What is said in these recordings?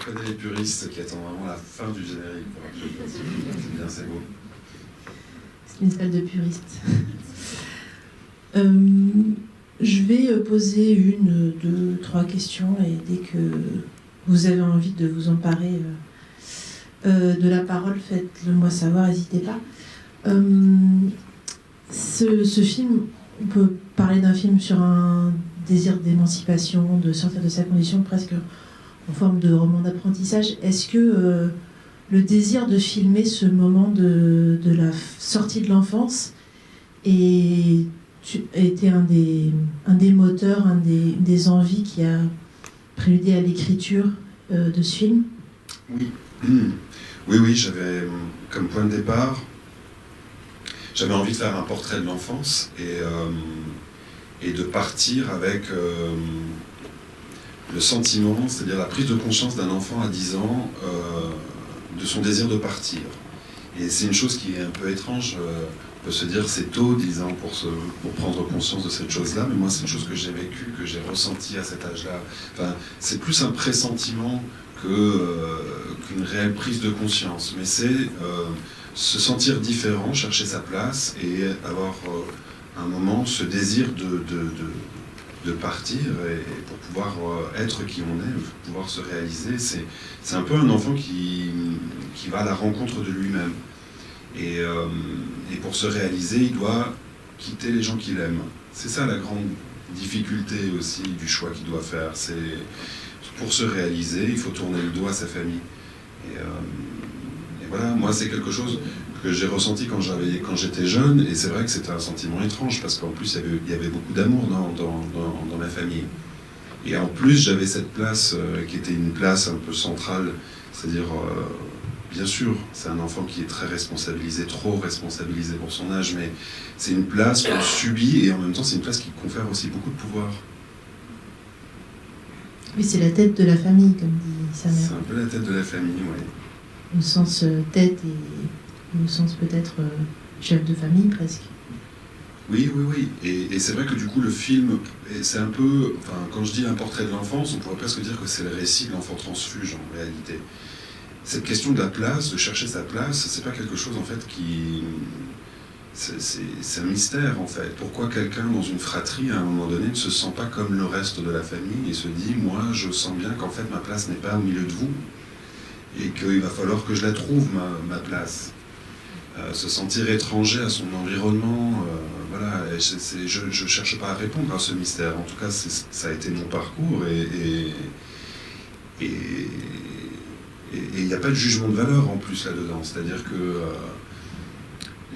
reconnais les puristes qui attendent vraiment la fin du générique. C'est bien, c'est beau. C'est une salle de puristes. Je vais poser 1, 2, 3 questions et dès que vous avez envie de vous emparer de la parole, faites-le moi savoir, n'hésitez pas. Ce film, on peut parler d'un film sur un désir d'émancipation, de sortir de sa condition, presque en forme de roman d'apprentissage. Est-ce que le désir de filmer ce moment de la sortie de l'enfance était un des moteurs, des envies qui a préludé à l'écriture de ce film? Oui. Oui, j'avais comme point de départ, j'avais envie de faire un portrait de l'enfance et de partir avec le sentiment, c'est-à-dire la prise de conscience d'un enfant à 10 ans de son désir de partir. Et c'est une chose qui est un peu étrange, on peut se dire c'est tôt, 10 ans, pour prendre conscience de cette chose-là, mais moi c'est une chose que j'ai vécue, que j'ai ressentie à cet âge-là. Enfin, c'est plus un pressentiment qu'une réelle prise de conscience, mais c'est se sentir différent, chercher sa place et avoir un moment, ce désir de partir et pour pouvoir être qui on est, pour pouvoir se réaliser. C'est un peu un enfant qui va à la rencontre de lui-même. Et pour se réaliser, il doit quitter les gens qu'il aime. C'est ça la grande difficulté aussi du choix qu'il doit faire. C'est pour se réaliser, il faut tourner le dos à sa famille. Et voilà, moi c'est quelque chose que j'ai ressenti quand j'étais jeune, et c'est vrai que c'était un sentiment étrange, parce qu'en plus il y avait beaucoup d'amour dans ma famille. Et en plus j'avais cette place qui était une place un peu centrale, c'est-à-dire, bien sûr, c'est un enfant qui est très responsabilisé, trop responsabilisé pour son âge, mais c'est une place qu'on subit, et en même temps c'est une place qui confère aussi beaucoup de pouvoir. Oui, c'est la tête de la famille, comme dit sa mère. C'est un peu la tête de la famille, oui. Au sens tête et au sens peut-être chef de famille, presque. Oui. Et c'est vrai que du coup, le film, c'est un peu... Enfin, quand je dis un portrait de l'enfance, on pourrait presque dire que c'est le récit de l'enfant transfuge, en réalité. Cette question de la place, de chercher sa place, c'est pas quelque chose, en fait, qui... C'est un mystère, en fait. Pourquoi quelqu'un dans une fratrie, à un moment donné, ne se sent pas comme le reste de la famille et se dit, moi, je sens bien qu'en fait, ma place n'est pas au milieu de vous et qu'il va falloir que je la trouve, ma place. Se sentir étranger à son environnement, voilà. Je ne cherche pas à répondre à ce mystère. En tout cas, ça a été mon parcours et il n'y a pas de jugement de valeur en plus là-dedans. C'est-à-dire que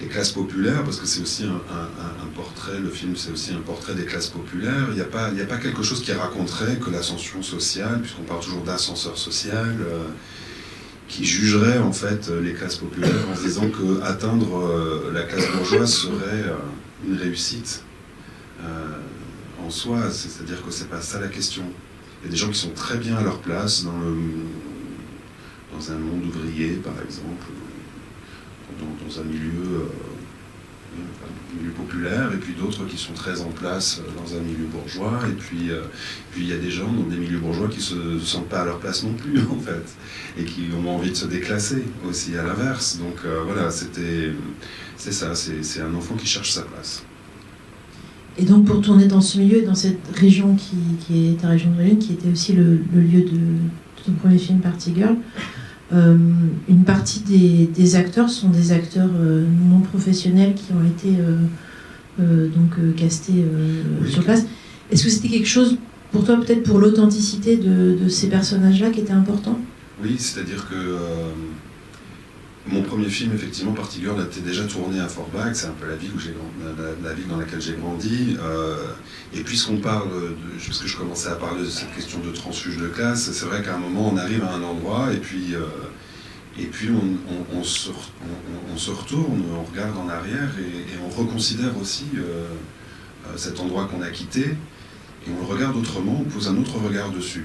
les classes populaires, parce que c'est aussi un portrait, le film c'est aussi un portrait des classes populaires, il n'y a pas quelque chose qui raconterait que l'ascension sociale, puisqu'on parle toujours d'ascenseur social, qui jugerait en fait les classes populaires en se disant que atteindre la classe bourgeoise serait une réussite en soi, c'est-à-dire que c'est pas ça la question. Il y a des gens qui sont très bien à leur place dans un monde ouvrier par exemple, dans un milieu populaire, et puis d'autres qui sont très en place dans un milieu bourgeois, et puis il y a des gens dans des milieux bourgeois qui ne se sentent pas à leur place non plus, en fait, et qui ont envie de se déclasser aussi, à l'inverse. Donc voilà, c'est ça, c'est un enfant qui cherche sa place. Et donc pour tourner dans ce milieu, dans cette région qui est ta région d'origine, qui était aussi le lieu de ton premier film, Party Girl, une partie des acteurs sont des acteurs non professionnels qui ont été castés sur place. Est-ce que c'était quelque chose pour toi, peut-être pour l'authenticité de ces personnages-là, qui était important? Oui, c'est-à-dire que mon premier film, effectivement, Party Girl, a été déjà tourné à Forbach, c'est un peu la ville dans laquelle j'ai grandi. Et puisqu'on parle, puisque je commençais à parler de cette question de transfuge de classe, c'est vrai qu'à un moment, on arrive à un endroit et puis on se retourne, on regarde en arrière et on reconsidère aussi cet endroit qu'on a quitté, et on le regarde autrement, on pose un autre regard dessus.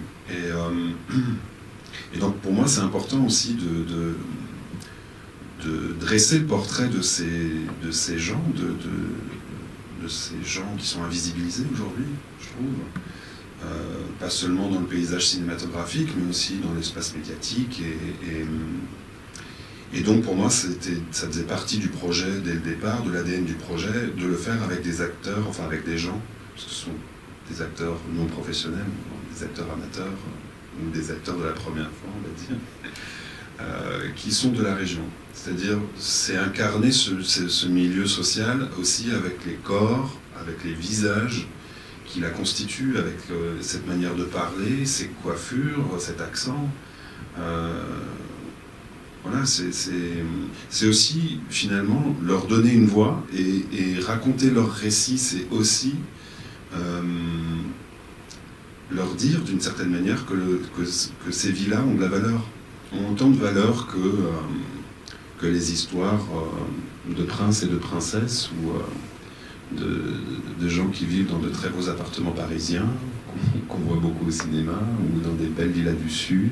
Et donc pour moi, c'est important aussi de dresser le portrait de ces gens, de ces gens qui sont invisibilisés aujourd'hui, je trouve, pas seulement dans le paysage cinématographique, mais aussi dans l'espace médiatique. Et donc pour moi, ça faisait partie du projet dès le départ, de l'ADN du projet, de le faire avec des acteurs, enfin avec des gens, parce que ce sont des acteurs non professionnels, des acteurs amateurs, ou des acteurs de la première fois, on va dire, qui sont de la région. C'est-à-dire, c'est incarner ce milieu social aussi avec les corps, avec les visages qui la constituent, avec cette manière de parler, ces coiffures, cet accent. Voilà, c'est aussi finalement leur donner une voix et raconter leur récit, c'est aussi leur dire d'une certaine manière que ces vies-là ont de la valeur, ont autant de valeur que les histoires de princes et de princesses ou de gens qui vivent dans de très beaux appartements parisiens, qu'on voit beaucoup au cinéma, ou dans des belles villas du Sud.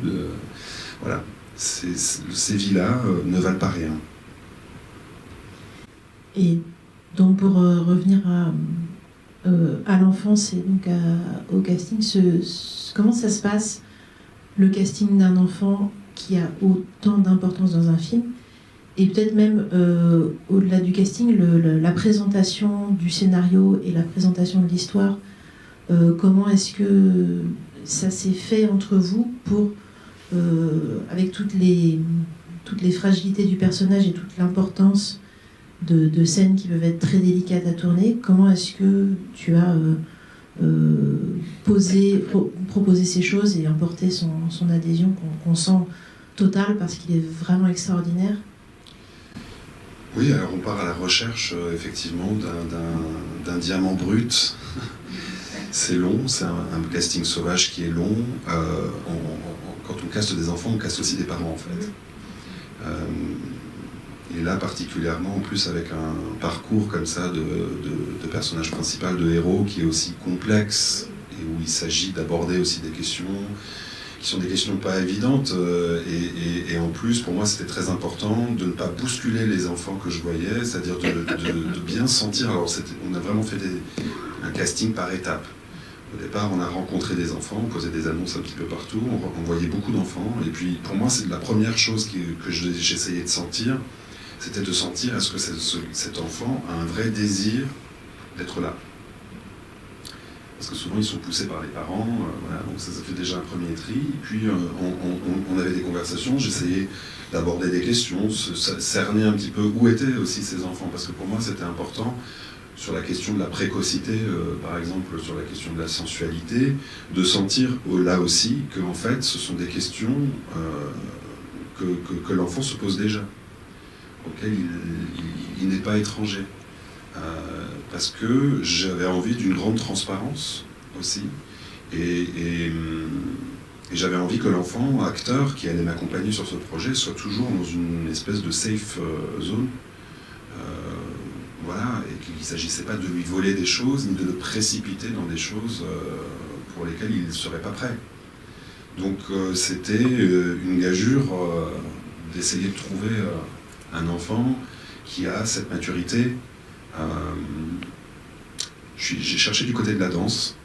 Voilà. Ces vies-là ne valent pas rien. Et donc pour revenir à l'enfance et donc au casting, comment ça se passe, le casting d'un enfant qui a autant d'importance dans un film, et peut-être même au-delà du casting, la présentation du scénario et la présentation de l'histoire, comment est-ce que ça s'est fait entre vous pour avec toutes les fragilités du personnage et toute l'importance de scènes qui peuvent être très délicates à tourner, comment est-ce que tu as proposé ces choses et emporté son adhésion qu'on sent totale parce qu'il est vraiment extraordinaire? Oui, alors on part à la recherche effectivement d'un diamant brut. C'est long, c'est un casting sauvage qui est long. Quand on caste des enfants, on caste aussi des parents en fait. Et là particulièrement, en plus avec un parcours comme ça de personnage principal, de héros, qui est aussi complexe et où il s'agit d'aborder aussi des questions qui sont des questions pas évidentes. Et en plus, pour moi, c'était très important de ne pas bousculer les enfants que je voyais, c'est-à-dire de bien sentir. Alors on a vraiment fait un casting par étapes. Au départ, on a rencontré des enfants, on posait des annonces un petit peu partout, on voyait beaucoup d'enfants. Et puis, pour moi, c'est la première chose que j'essayais de sentir, c'était de sentir est-ce que cet enfant a un vrai désir d'être là. Parce que souvent, ils sont poussés par les parents, voilà, donc ça fait déjà un premier tri. Et puis, on avait des conversations, j'essayais d'aborder des questions, cerner un petit peu où étaient aussi ces enfants. Parce que pour moi, c'était important, sur la question de la précocité, par exemple, sur la question de la sensualité, de sentir là aussi que en fait, ce sont des questions que l'enfant se pose déjà, auxquelles il n'est pas étranger. Parce que j'avais envie d'une grande transparence aussi, et j'avais envie que l'enfant, acteur, qui allait m'accompagner sur ce projet, soit toujours dans une espèce de safe zone. Voilà, et qu'il ne s'agissait pas de lui voler des choses, ni de le précipiter dans des choses pour lesquelles il ne serait pas prêt. Donc c'était une gageure d'essayer de trouver un enfant qui a cette maturité. J'ai cherché du côté de la danse.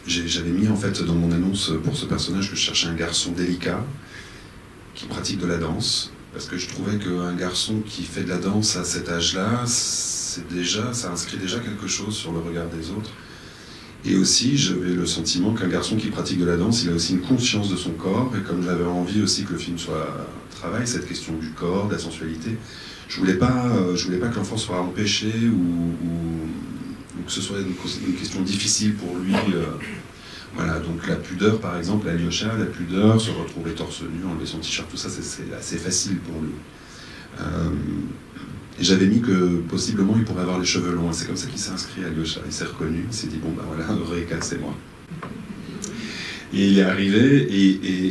J'avais mis en fait dans mon annonce pour ce personnage que je cherchais un garçon délicat qui pratique de la danse. Parce que je trouvais qu'un garçon qui fait de la danse à cet âge-là, ça inscrit déjà quelque chose sur le regard des autres. Et aussi, j'avais le sentiment qu'un garçon qui pratique de la danse, il a aussi une conscience de son corps. Et comme j'avais envie aussi que le film travaille cette question du corps, de la sensualité, je voulais pas que l'enfant soit empêché ou que ce soit une question difficile pour lui. Voilà, donc la pudeur, par exemple, Alyosha, la pudeur, se retrouver torse nu, enlever son t-shirt, tout ça, c'est assez facile pour lui. Et j'avais mis que, possiblement, il pourrait avoir les cheveux longs. C'est comme ça qu'il s'est inscrit, Alyosha. Il s'est reconnu, il s'est dit, bon, ben voilà, Eureka, c'est moi. Et il est arrivé,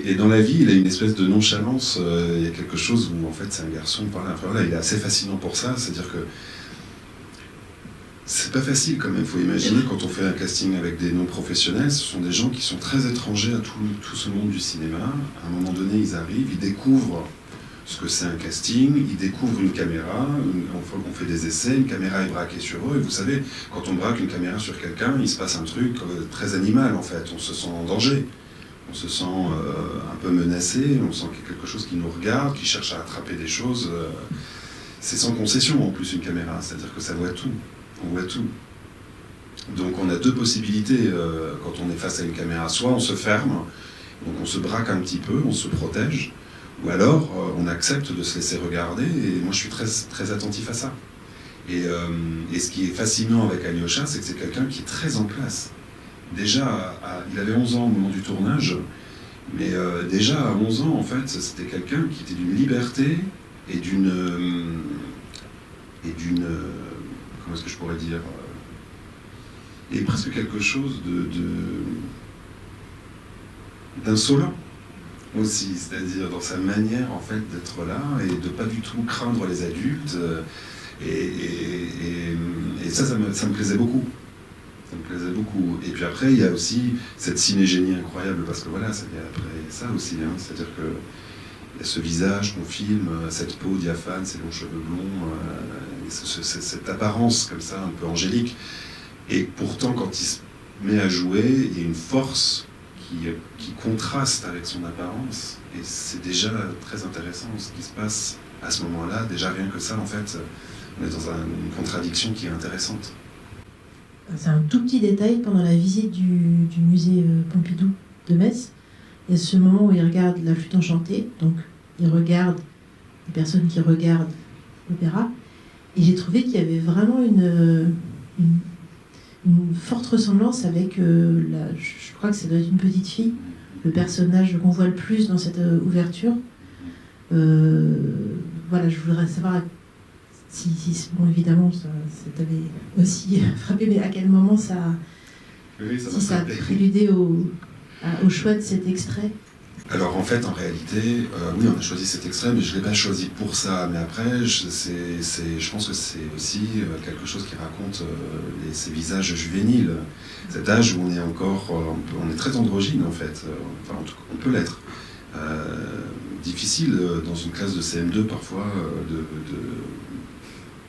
et dans la vie, il a une espèce de nonchalance. Il y a quelque chose où, en fait, c'est un garçon, voilà, il est assez fascinant pour ça, c'est-à-dire que c'est pas facile quand même, il faut imaginer quand on fait un casting avec des non-professionnels, ce sont des gens qui sont très étrangers à tout ce monde du cinéma. À un moment donné, ils arrivent, ils découvrent ce que c'est un casting, ils découvrent une caméra, on fait des essais, une caméra est braquée sur eux, et vous savez, quand on braque une caméra sur quelqu'un, il se passe un truc très animal en fait, on se sent en danger, on se sent un peu menacé, on sent qu'il y a quelque chose qui nous regarde, qui cherche à attraper des choses, c'est sans concession en plus une caméra, c'est-à-dire que ça voit tout, on voit tout. Donc on a deux possibilités quand on est face à une caméra, soit on se ferme, donc on se braque un petit peu, on se protège, ou alors on accepte de se laisser regarder, et moi je suis très, très attentif à ça. Et ce qui est fascinant avec Alyosha, c'est que c'est quelqu'un qui est très en place. Déjà, il avait 11 ans au moment du tournage, mais déjà à 11 ans, en fait, c'était quelqu'un qui était d'une liberté et d'une... comment est-ce que je pourrais dire et presque quelque chose d'insolent aussi, c'est-à-dire dans sa manière en fait d'être là et de pas du tout craindre les adultes. Et ça me plaisait beaucoup. Ça me plaisait beaucoup. Et puis après, il y a aussi cette cinégénie incroyable, parce que voilà, ça y a après ça aussi, hein, c'est-à-dire que il y a ce visage qu'on filme, cette peau diaphane, ces longs cheveux blonds, cette apparence comme ça, un peu angélique. Et pourtant, quand il se met à jouer, il y a une force qui contraste avec son apparence. Et c'est déjà très intéressant ce qui se passe à ce moment-là. Déjà, rien que ça, en fait, on est dans une contradiction qui est intéressante. C'est un tout petit détail pendant la visite du musée Pompidou de Metz. Il y a ce moment où il regarde la flûte enchantée, donc il regarde les personnes qui regardent l'opéra, et j'ai trouvé qu'il y avait vraiment une forte ressemblance avec, je crois que ça doit être une petite fille, le personnage qu'on voit le plus dans cette ouverture. Voilà, je voudrais savoir si bon, évidemment, ça t'avait aussi frappé, mais à quel moment ça a préludé au choix de cet extrait. Alors en fait, en réalité, oui, on a choisi cet extrait, mais je ne l'ai pas choisi pour ça. Mais après, je pense que c'est aussi quelque chose qui raconte ces visages juvéniles. Cet âge où on est encore, on est très androgyne en fait. Enfin, en tout cas, on peut l'être. Difficile dans une classe de CM2 parfois de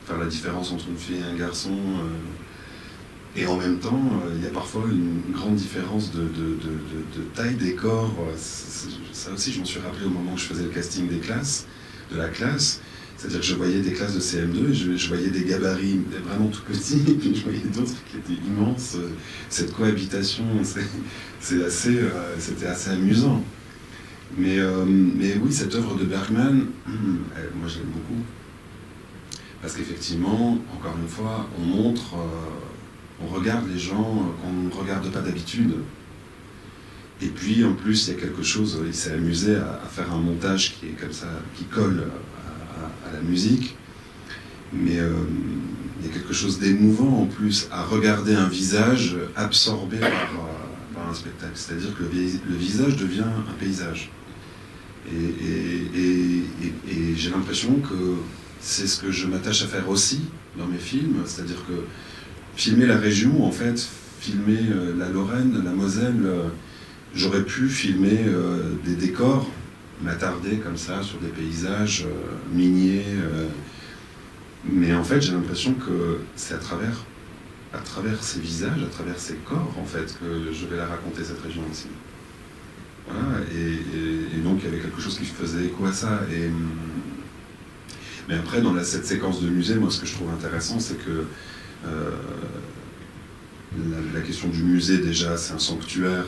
faire la différence entre une fille et un garçon. Et en même temps, il y a parfois une grande différence de taille des corps. Ça aussi, je m'en suis rappelé au moment où je faisais le casting de la classe. C'est-à-dire que je voyais des classes de CM2 et je voyais des gabarits vraiment tout petits, et puis je voyais d'autres qui étaient immenses. Cette cohabitation, c'était assez amusant. Mais oui, cette œuvre de Bergman, moi je l'aime beaucoup. Parce qu'effectivement, encore une fois, on regarde les gens qu'on ne regarde pas d'habitude. Et puis, en plus, il y a quelque chose, il s'est amusé à faire un montage qui est comme ça, qui colle à la musique. Mais il y a quelque chose d'émouvant, en plus, à regarder un visage absorbé par un spectacle. C'est-à-dire que le visage devient un paysage. Et j'ai l'impression que c'est ce que je m'attache à faire aussi dans mes films. C'est-à-dire que filmer la région, en fait, filmer la Lorraine, la Moselle, j'aurais pu filmer des décors, m'attarder comme ça sur des paysages miniers. Mais en fait, j'ai l'impression que c'est à travers ces visages, à travers ces corps, en fait, que je vais la raconter, cette région aussi. Voilà, et donc il y avait quelque chose qui faisait écho à ça. Mais après, dans cette séquence de musée, moi, ce que je trouve intéressant, c'est que la question du musée, déjà, c'est un sanctuaire,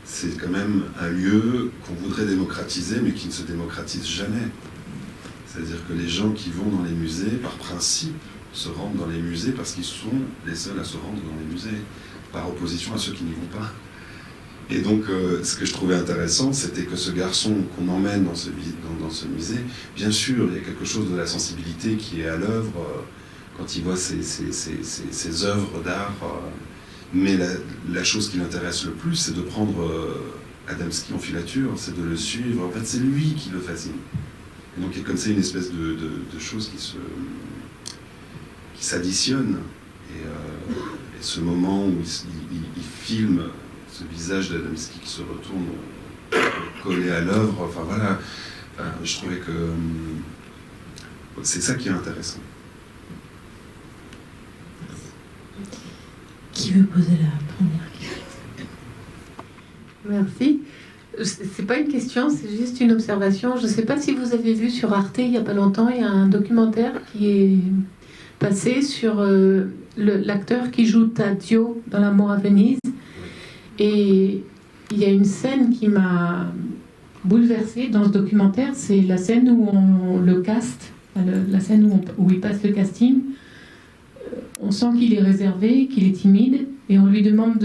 c'est quand même un lieu qu'on voudrait démocratiser, mais qui ne se démocratise jamais. C'est-à-dire que les gens qui vont dans les musées, par principe, se rendent dans les musées parce qu'ils sont les seuls à se rendre dans les musées, par opposition à ceux qui n'y vont pas. Et donc, ce que je trouvais intéressant, c'était que ce garçon qu'on emmène dans ce musée, bien sûr, il y a quelque chose de la sensibilité qui est à l'œuvre quand il voit ces œuvres d'art. Mais la chose qui l'intéresse le plus, c'est de prendre Adamski en filature, c'est de le suivre. En fait, c'est lui qui le fascine. Et donc, il y a comme ça une espèce de chose qui s'additionne. Et ce moment où il filme ce visage d'Adamski qui se retourne collé à l'œuvre, enfin voilà, Je trouvais que c'est ça qui est intéressant. Qui veut poser la première question? Merci. C'est pas une question, c'est juste une observation. Je ne sais pas si vous avez vu sur Arte, il n'y a pas longtemps, il y a un documentaire qui est passé sur l'acteur qui joue Tadzio dans La mort à Venise. Et il y a une scène qui m'a bouleversée dans ce documentaire, c'est la scène où on le caste, la scène où il passe le casting. On sent qu'il est réservé, qu'il est timide, et on lui demande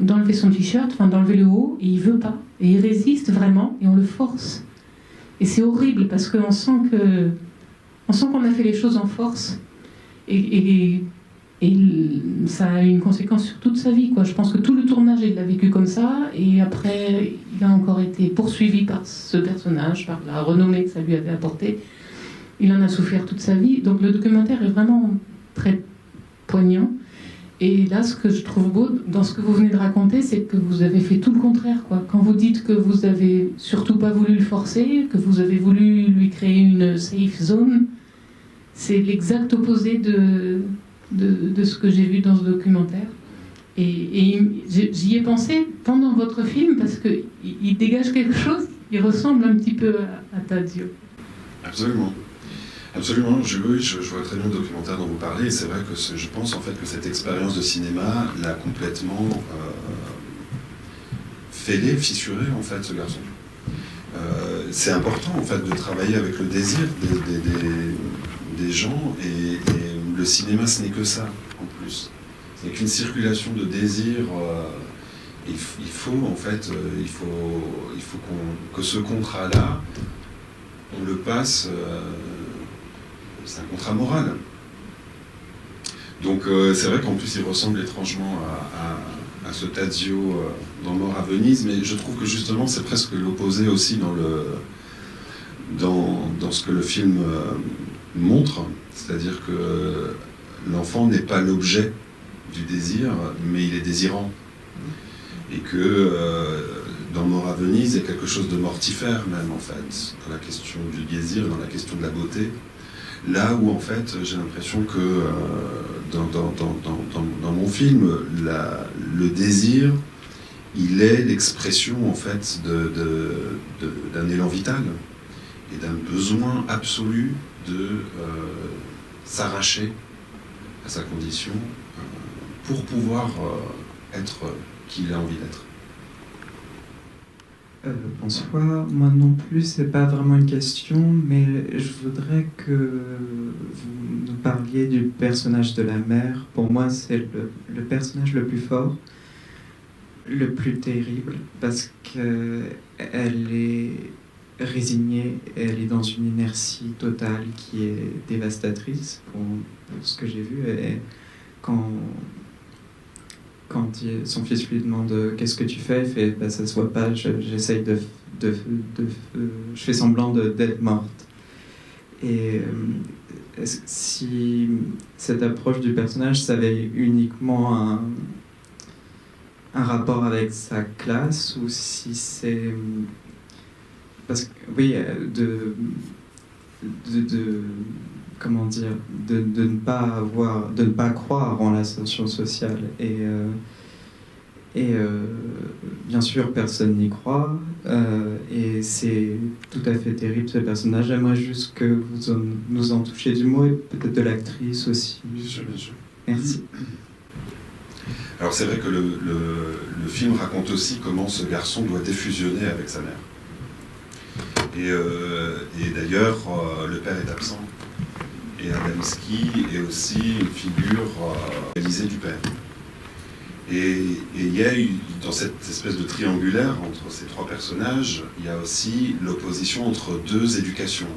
d'enlever son t-shirt, enfin d'enlever le haut, et il veut pas. Et il résiste vraiment, et on le force. Et c'est horrible, parce qu'on sent qu'on a fait les choses en force. Et ça a une conséquence sur toute sa vie, quoi. Je pense que tout le tournage, il l'a vécu comme ça, et après, il a encore été poursuivi par ce personnage, par la renommée que ça lui avait apporté. Il en a souffert toute sa vie. Donc le documentaire est vraiment très poignant. Et là, ce que je trouve beau dans ce que vous venez de raconter, c'est que vous avez fait tout le contraire, quoi. Quand vous dites que vous avez surtout pas voulu le forcer, que vous avez voulu lui créer une safe zone, c'est l'exact opposé de ce que j'ai vu dans ce documentaire. Et j'y ai pensé pendant votre film parce qu'il dégage quelque chose qui ressemble un petit peu à Tadzio. Absolument. Absolument, je vois très bien le documentaire dont vous parlez, et c'est vrai que je pense en fait que cette expérience de cinéma l'a complètement fêlé, fissuré en fait ce garçon. C'est important en fait de travailler avec le désir des gens, et le cinéma ce n'est que ça en plus. Ce n'est qu'une circulation de désir. Il faut en fait, que ce contrat-là, on le passe. C'est un contrat moral. Donc c'est vrai qu'en plus il ressemble étrangement à ce Tadzio dans Mort à Venise, mais je trouve que justement c'est presque l'opposé aussi dans ce que le film montre, c'est-à-dire que l'enfant n'est pas l'objet du désir, mais il est désirant. Et que dans Mort à Venise, il y a quelque chose de mortifère même en fait, dans la question du désir, dans la question de la beauté. Là où en fait j'ai l'impression que dans mon film, le désir, il est l'expression en fait d'un élan vital et d'un besoin absolu de s'arracher à sa condition pour pouvoir être qui il a envie d'être. Bonsoir, moi non plus, c'est pas vraiment une question, mais je voudrais que vous nous parliez du personnage de la mère. Pour moi, c'est le personnage le plus fort, le plus terrible, parce qu'elle est résignée, elle est dans une inertie totale qui est dévastatrice pour ce que j'ai vu. Et quand son fils lui demande qu'est-ce que tu fais, il fait bah, ça se voit pas, j'essaye je fais semblant d'être morte. Et si cette approche du personnage, ça avait uniquement un rapport avec sa classe, ou si c'est parce que oui, comment dire, de ne pas croire en l'ascension sociale, et bien sûr personne n'y croit, et c'est tout à fait terrible ce personnage. J'aimerais juste que vous nous en touchiez du mot, et peut-être de l'actrice aussi. Bien sûr, bien sûr. Merci. Alors c'est vrai que le film raconte aussi comment ce garçon doit défusionner avec sa mère. Et d'ailleurs, le père est absent. Et Adamski est aussi une figure réalisée du père. Et il y a eu, dans cette espèce de triangulaire entre ces trois personnages, il y a aussi l'opposition entre deux éducations.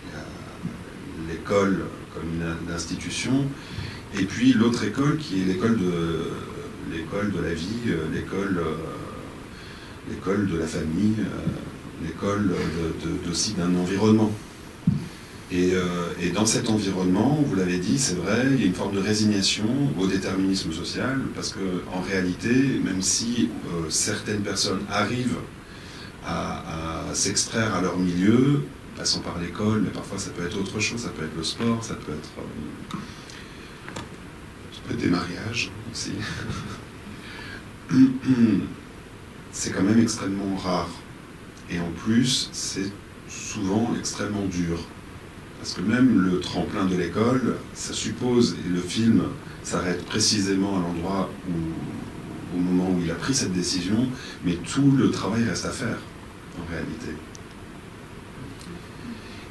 Il y a l'école comme une institution, et puis l'autre école qui est l'école de la vie, l'école de la famille, l'école aussi d'un environnement. Et dans cet environnement, vous l'avez dit, c'est vrai, il y a une forme de résignation au déterminisme social, parce qu'en réalité, même si certaines personnes arrivent à s'extraire à leur milieu, passant par l'école, mais parfois ça peut être autre chose, ça peut être le sport, ça peut être des mariages aussi. C'est quand même extrêmement rare. Et en plus, c'est souvent extrêmement dur. Parce que même le tremplin de l'école, ça suppose, et le film s'arrête précisément à l'endroit au moment où il a pris cette décision, mais tout le travail reste à faire, en réalité.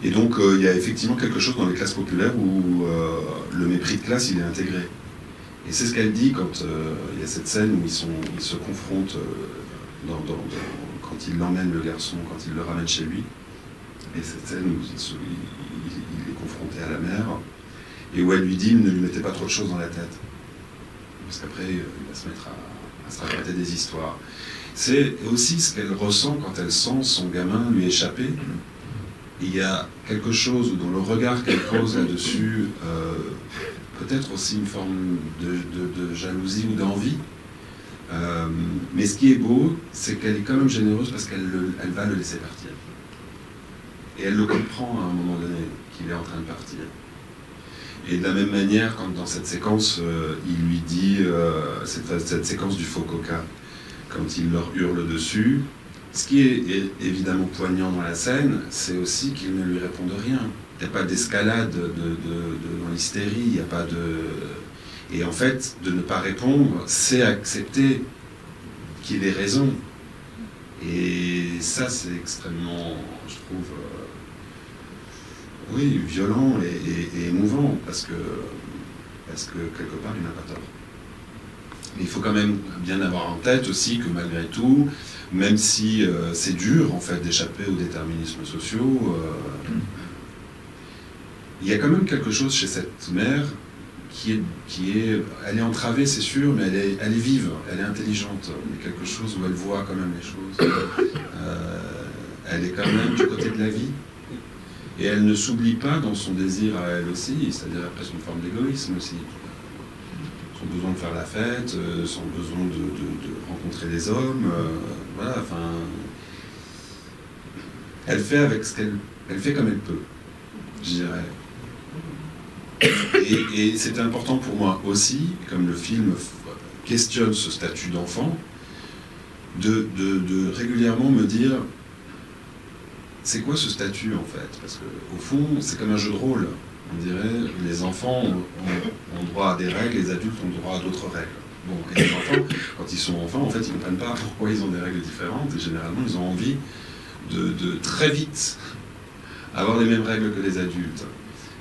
Et donc, il y a effectivement quelque chose dans les classes populaires où le mépris de classe, il est intégré. Et c'est ce qu'elle dit quand il y a cette scène où ils se confrontent quand il emmène le garçon, quand il le ramène chez lui. Et cette scène où il est confronté à la mère, et où elle lui dit ne lui mettez pas trop de choses dans la tête. Parce qu'après, il va se mettre à se raconter des histoires. C'est aussi ce qu'elle ressent quand elle sent son gamin lui échapper. Il y a quelque chose dans le regard qu'elle pose là-dessus, peut-être aussi une forme de jalousie ou d'envie. Mais ce qui est beau, c'est qu'elle est quand même généreuse parce qu'elle va le laisser partir. Et elle le comprend à un moment donné, qu'il est en train de partir. Et de la même manière, quand dans cette séquence, il lui dit, cette séquence du faux coca, quand il leur hurle dessus, ce qui est évidemment poignant dans la scène, c'est aussi qu'il ne lui répond de rien. Il n'y a pas d'escalade dans l'hystérie, il n'y a pas de... Et en fait, de ne pas répondre, c'est accepter qu'il ait raison. Et ça, c'est extrêmement, je trouve, oui, violent et émouvant, parce que quelque part, il n'a pas tort. Mais il faut quand même bien avoir en tête aussi que malgré tout, même si c'est dur, en fait, d'échapper aux déterminismes sociaux, il y a quand même quelque chose chez cette mère elle est entravée, c'est sûr, mais elle est vive, elle est intelligente. Il y a quelque chose où elle voit quand même les choses. Elle est quand même du côté de la vie. Et elle ne s'oublie pas dans son désir à elle aussi, c'est-à-dire presque une forme d'égoïsme aussi. Son besoin de faire la fête, son besoin de rencontrer des hommes, voilà, enfin... Elle fait avec ce elle fait comme elle peut, je dirais. Et c'était important pour moi aussi, comme le film questionne ce statut d'enfant, de régulièrement me dire c'est quoi ce statut en fait? Parce qu'au fond, c'est comme un jeu de rôle. On dirait les enfants ont droit à des règles, les adultes ont droit à d'autres règles. Bon, et les enfants, quand ils sont enfants, en fait, ils ne comprennent pas pourquoi ils ont des règles différentes, et généralement, ils ont envie de très vite avoir les mêmes règles que les adultes.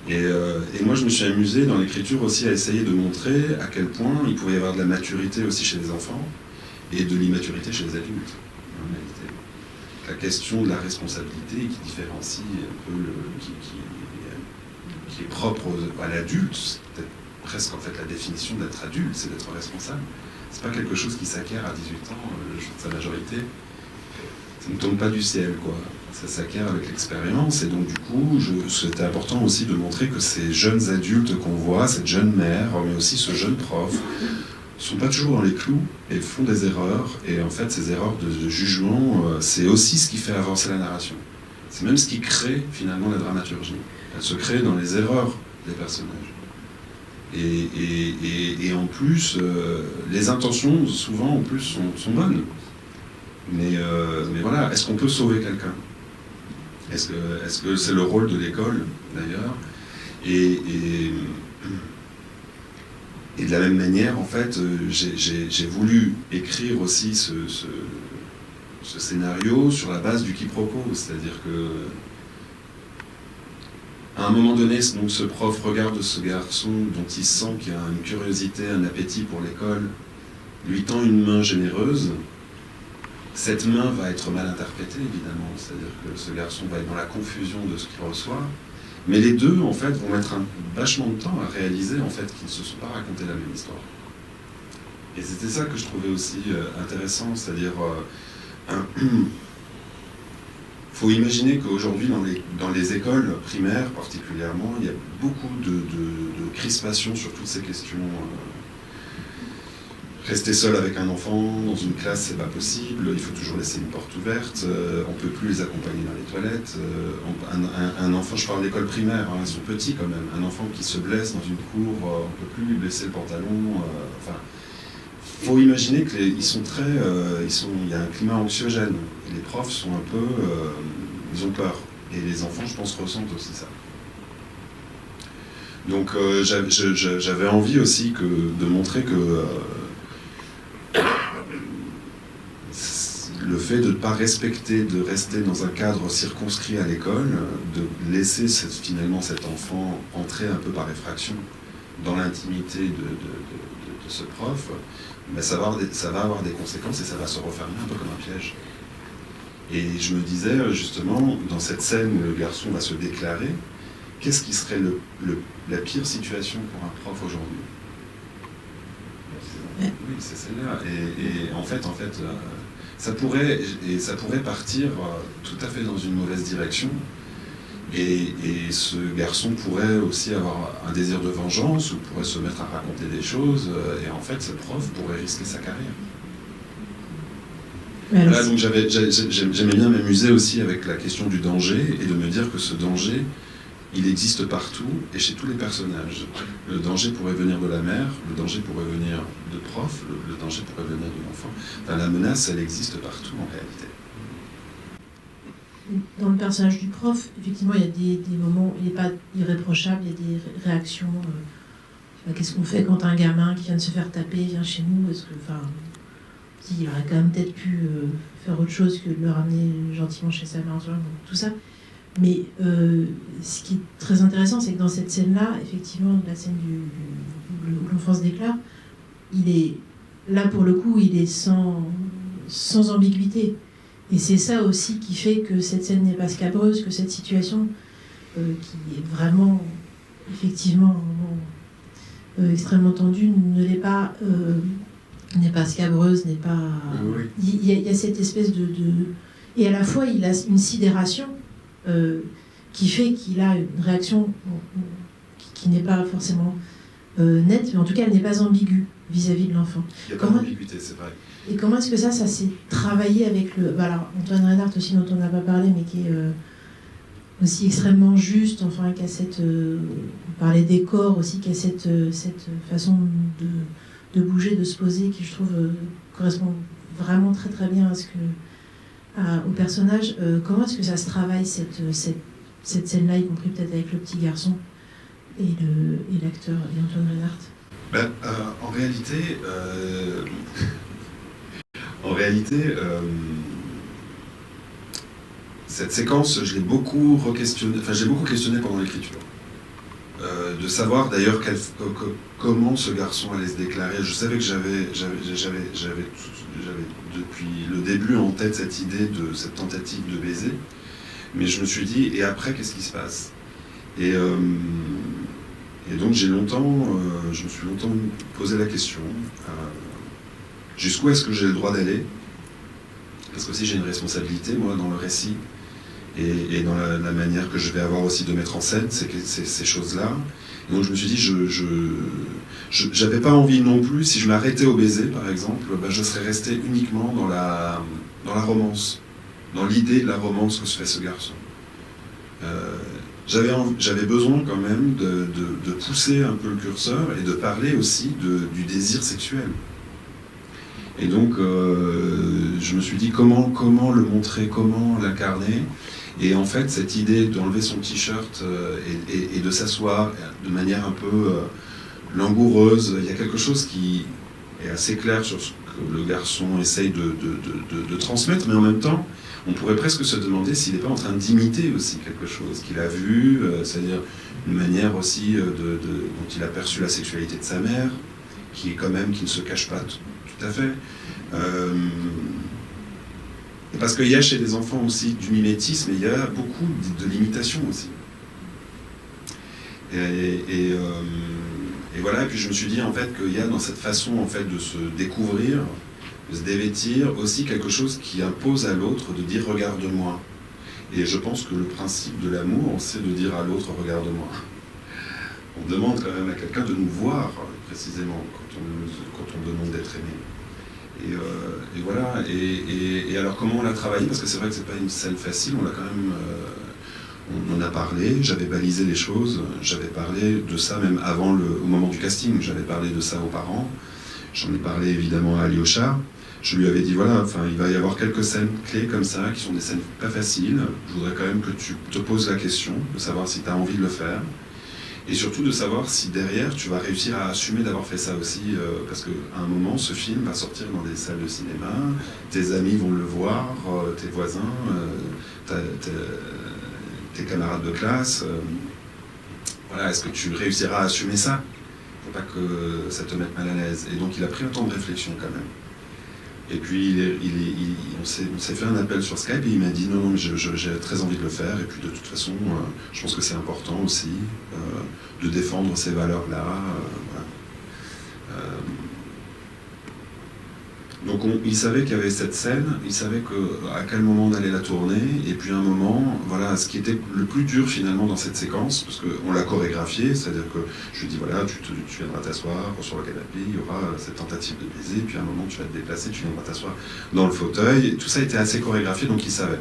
Et moi, je me suis amusé dans l'écriture aussi à essayer de montrer à quel point il pouvait y avoir de la maturité aussi chez les enfants et de l'immaturité chez les adultes, en réalité. La question de la responsabilité qui différencie un peu, qui est propre à l'adulte, c'est peut-être presque en fait la définition d'être adulte, c'est d'être responsable. C'est pas quelque chose qui s'acquiert à 18 ans, le jour de sa majorité. Ça ne tombe pas du ciel, quoi. Ça s'acquiert avec l'expérience, et donc du coup, c'était important aussi de montrer que ces jeunes adultes qu'on voit, cette jeune mère, mais aussi ce jeune prof, ne sont pas toujours dans les clous et font des erreurs, et en fait, ces erreurs de jugement, c'est aussi ce qui fait avancer la narration. C'est même ce qui crée finalement la dramaturgie. Elle se crée dans les erreurs des personnages. Et en plus, les intentions, souvent, en plus, sont bonnes. Mais voilà, est-ce qu'on peut sauver quelqu'un? Est-ce que c'est le rôle de l'école, d'ailleurs? Et de la même manière, en fait, j'ai voulu écrire aussi ce scénario sur la base du quiproquo, c'est-à-dire que à un moment donné, donc, ce prof regarde ce garçon dont il sent qu'il a une curiosité, un appétit pour l'école, lui tend une main généreuse. Cette main va être mal interprétée, évidemment, c'est-à-dire que ce garçon va être dans la confusion de ce qu'il reçoit, mais les deux, en fait, vont mettre vachement de temps à réaliser, en fait, qu'ils ne se sont pas racontés la même histoire. Et c'était ça que je trouvais aussi intéressant, c'est-à-dire... faut imaginer qu'aujourd'hui, dans les écoles primaires particulièrement, il y a beaucoup de crispation sur toutes ces questions Rester seul avec un enfant dans une classe, c'est pas possible. Il faut toujours laisser une porte ouverte. On peut plus les accompagner dans les toilettes. Un enfant, je parle d'école primaire, hein, ils sont petits quand même. Un enfant qui se blesse dans une cour, on peut plus lui blesser le pantalon. Enfin, faut imaginer qu'il y a un climat anxiogène. Et les profs sont un peu, ils ont peur. Et les enfants, je pense, ressentent aussi ça. Donc, j'avais envie aussi de montrer que le fait de ne pas respecter, de rester dans un cadre circonscrit à l'école, de laisser finalement cet enfant entrer un peu par effraction dans l'intimité de ce prof, ben ça va avoir des conséquences et ça va se refermer un peu comme un piège. Et je me disais justement, dans cette scène où le garçon va se déclarer, qu'est-ce qui serait la pire situation pour un prof aujourd'hui? Oui, c'est celle-là. Et en fait, ça pourrait partir tout à fait dans une mauvaise direction. Et ce garçon pourrait aussi avoir un désir de vengeance ou pourrait se mettre à raconter des choses. Et en fait, ce prof pourrait risquer sa carrière. Là, donc j'aimais bien m'amuser aussi avec la question du danger et de me dire que ce danger, il existe partout et chez tous les personnages. Le danger pourrait venir de la mère, le danger pourrait venir de prof, le danger pourrait venir de l'enfant. Enfin, la menace, elle existe partout en réalité. Dans le personnage du prof, effectivement, il y a des moments, il n'est pas irréprochable, il y a des réactions. Qu'est-ce qu'on fait quand un gamin qui vient de se faire taper vient chez nous? Parce que, il aurait quand même peut-être pu faire autre chose que de le ramener gentiment chez sa mère, tout ça. Mais ce qui est très intéressant, c'est que dans cette scène-là, effectivement, la scène où l'enfant se déclare, il est là pour le coup, il est sans ambiguïté. Et c'est ça aussi qui fait que cette scène n'est pas scabreuse, que cette situation, qui est vraiment, effectivement, extrêmement tendue, ne l'est pas, n'est pas scabreuse, n'est pas... Oui. Il y a cette espèce de... Et à la fois, il a une sidération qui fait qu'il a une réaction qui n'est pas forcément nette, mais en tout cas, elle n'est pas ambiguë vis-à-vis de l'enfant. Il n'y a pas d'ambiguïté, c'est vrai. Et comment est-ce que ça s'est travaillé avec le... alors, Antoine Reinhardt aussi, dont on n'a pas parlé, mais qui est aussi extrêmement juste, enfin, qui a cette... on parlait des corps aussi, qui a cette façon de bouger, de se poser, qui, je trouve, correspond vraiment très très bien au personnage. Comment est-ce que ça se travaille, cette scène-là, y compris peut-être avec le petit garçon et l'acteur, et Antoine Reinhardt? En réalité, cette séquence, je l'ai beaucoup questionné pendant l'écriture. De savoir d'ailleurs comment ce garçon allait se déclarer. Je savais que j'avais depuis le début en tête cette idée de cette tentative de baiser, mais je me suis dit, et après, qu'est-ce qui se passe? Et donc je me suis longtemps posé la question, jusqu'où est-ce que j'ai le droit d'aller? Parce que aussi j'ai une responsabilité, moi, dans le récit, et dans la manière que je vais avoir aussi de mettre en scène ces choses-là. Et donc je me suis dit, j'avais pas envie non plus, si je m'arrêtais au baiser, par exemple, je serais resté uniquement dans la romance, dans l'idée de la romance que se fait ce garçon. J'avais besoin quand même de pousser un peu le curseur et de parler aussi du désir sexuel. Et donc je me suis dit comment le montrer, comment l'incarner. Et en fait, cette idée d'enlever son t-shirt et de s'asseoir de manière un peu langoureuse, il y a quelque chose qui est assez clair sur ce que le garçon essaye de transmettre, mais en même temps, on pourrait presque se demander s'il n'est pas en train d'imiter aussi quelque chose qu'il a vu, c'est-à-dire une manière aussi dont il a perçu la sexualité de sa mère, qui ne se cache pas tout à fait. Parce qu'il y a chez les enfants aussi du mimétisme, et il y a beaucoup de l'imitation aussi. Et voilà, et puis je me suis dit en fait qu'il y a dans cette façon en fait de se découvrir, de se dévêtir, aussi quelque chose qui impose à l'autre de dire « regarde-moi ». Et je pense que le principe de l'amour, c'est de dire à l'autre « regarde-moi ». On demande quand même à quelqu'un de nous voir, précisément, quand on demande d'être aimé. Et voilà. Et alors, comment on l'a travaillé? Parce que c'est vrai que c'est pas une scène facile, on l'a quand même... on en a parlé, j'avais balisé les choses, j'avais parlé de ça même au moment du casting, j'avais parlé de ça aux parents, j'en ai parlé évidemment à Alyosha. Je lui avais dit, voilà, enfin, il va y avoir quelques scènes clés comme ça, qui sont des scènes pas faciles. Je voudrais quand même que tu te poses la question, de savoir si tu as envie de le faire. Et surtout de savoir si derrière, tu vas réussir à assumer d'avoir fait ça aussi. Parce qu'à un moment, ce film va sortir dans des salles de cinéma, tes amis vont le voir, tes voisins, tes camarades de classe. Voilà, est-ce que tu réussiras à assumer ça? Faut pas que ça te mette mal à l'aise. Et donc, il a pris un temps de réflexion quand même. Et puis on s'est fait un appel sur Skype et il m'a dit non, j'ai très envie de le faire. Et puis de toute façon, je pense que c'est important aussi de défendre ces valeurs-là. Voilà. Donc il savait qu'il y avait cette scène, il savait à quel moment on allait la tourner, et puis à un moment, voilà, ce qui était le plus dur finalement dans cette séquence, parce qu'on l'a chorégraphié, c'est-à-dire que je lui dis voilà, tu viendras t'asseoir sur le canapé, il y aura cette tentative de baiser, puis à un moment tu vas te déplacer, tu viendras t'asseoir dans le fauteuil, et tout ça était assez chorégraphié, donc il savait.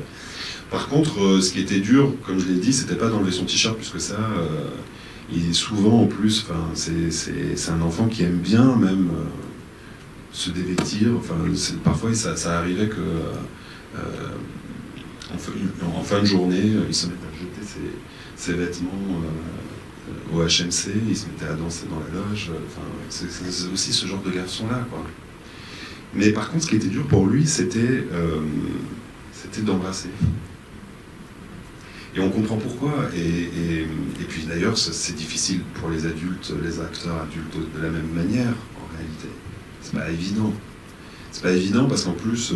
Par contre, ce qui était dur, comme je l'ai dit, c'était pas d'enlever son t-shirt, puisque ça, il est souvent en plus, c'est un enfant qui aime bien même... se dévêtir, enfin, parfois ça arrivait que en fin de journée, il se mettait à jeter ses vêtements au HMC, il se mettait à danser dans la loge, enfin, c'est aussi ce genre de garçon-là, quoi. Mais par contre, ce qui était dur pour lui, c'était d'embrasser. Et on comprend pourquoi, et puis d'ailleurs, c'est difficile pour les adultes, les acteurs adultes de la même manière, en réalité. C'est pas évident. C'est pas évident parce qu'en plus,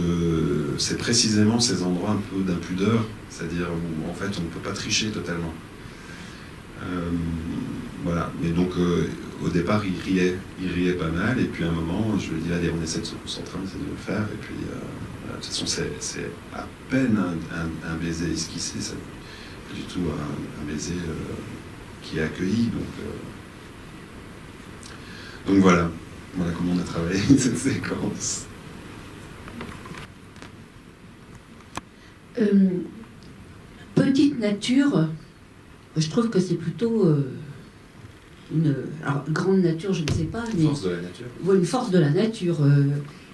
c'est précisément ces endroits un peu d'impudeur, c'est-à-dire où en fait on ne peut pas tricher totalement. Voilà. Mais donc au départ, il riait pas mal, et puis à un moment, je lui ai dit allez, on essaie de se concentrer, on essaie de le faire, et puis voilà. De toute façon, c'est à peine un baiser esquissé, c'est pas du tout un baiser qui est accueilli, donc voilà. Voilà comment on a travaillé cette séquence. Petite nature, je trouve que c'est plutôt alors, grande nature, je ne sais pas, mais... Force de la nature. Oui, une force de la nature.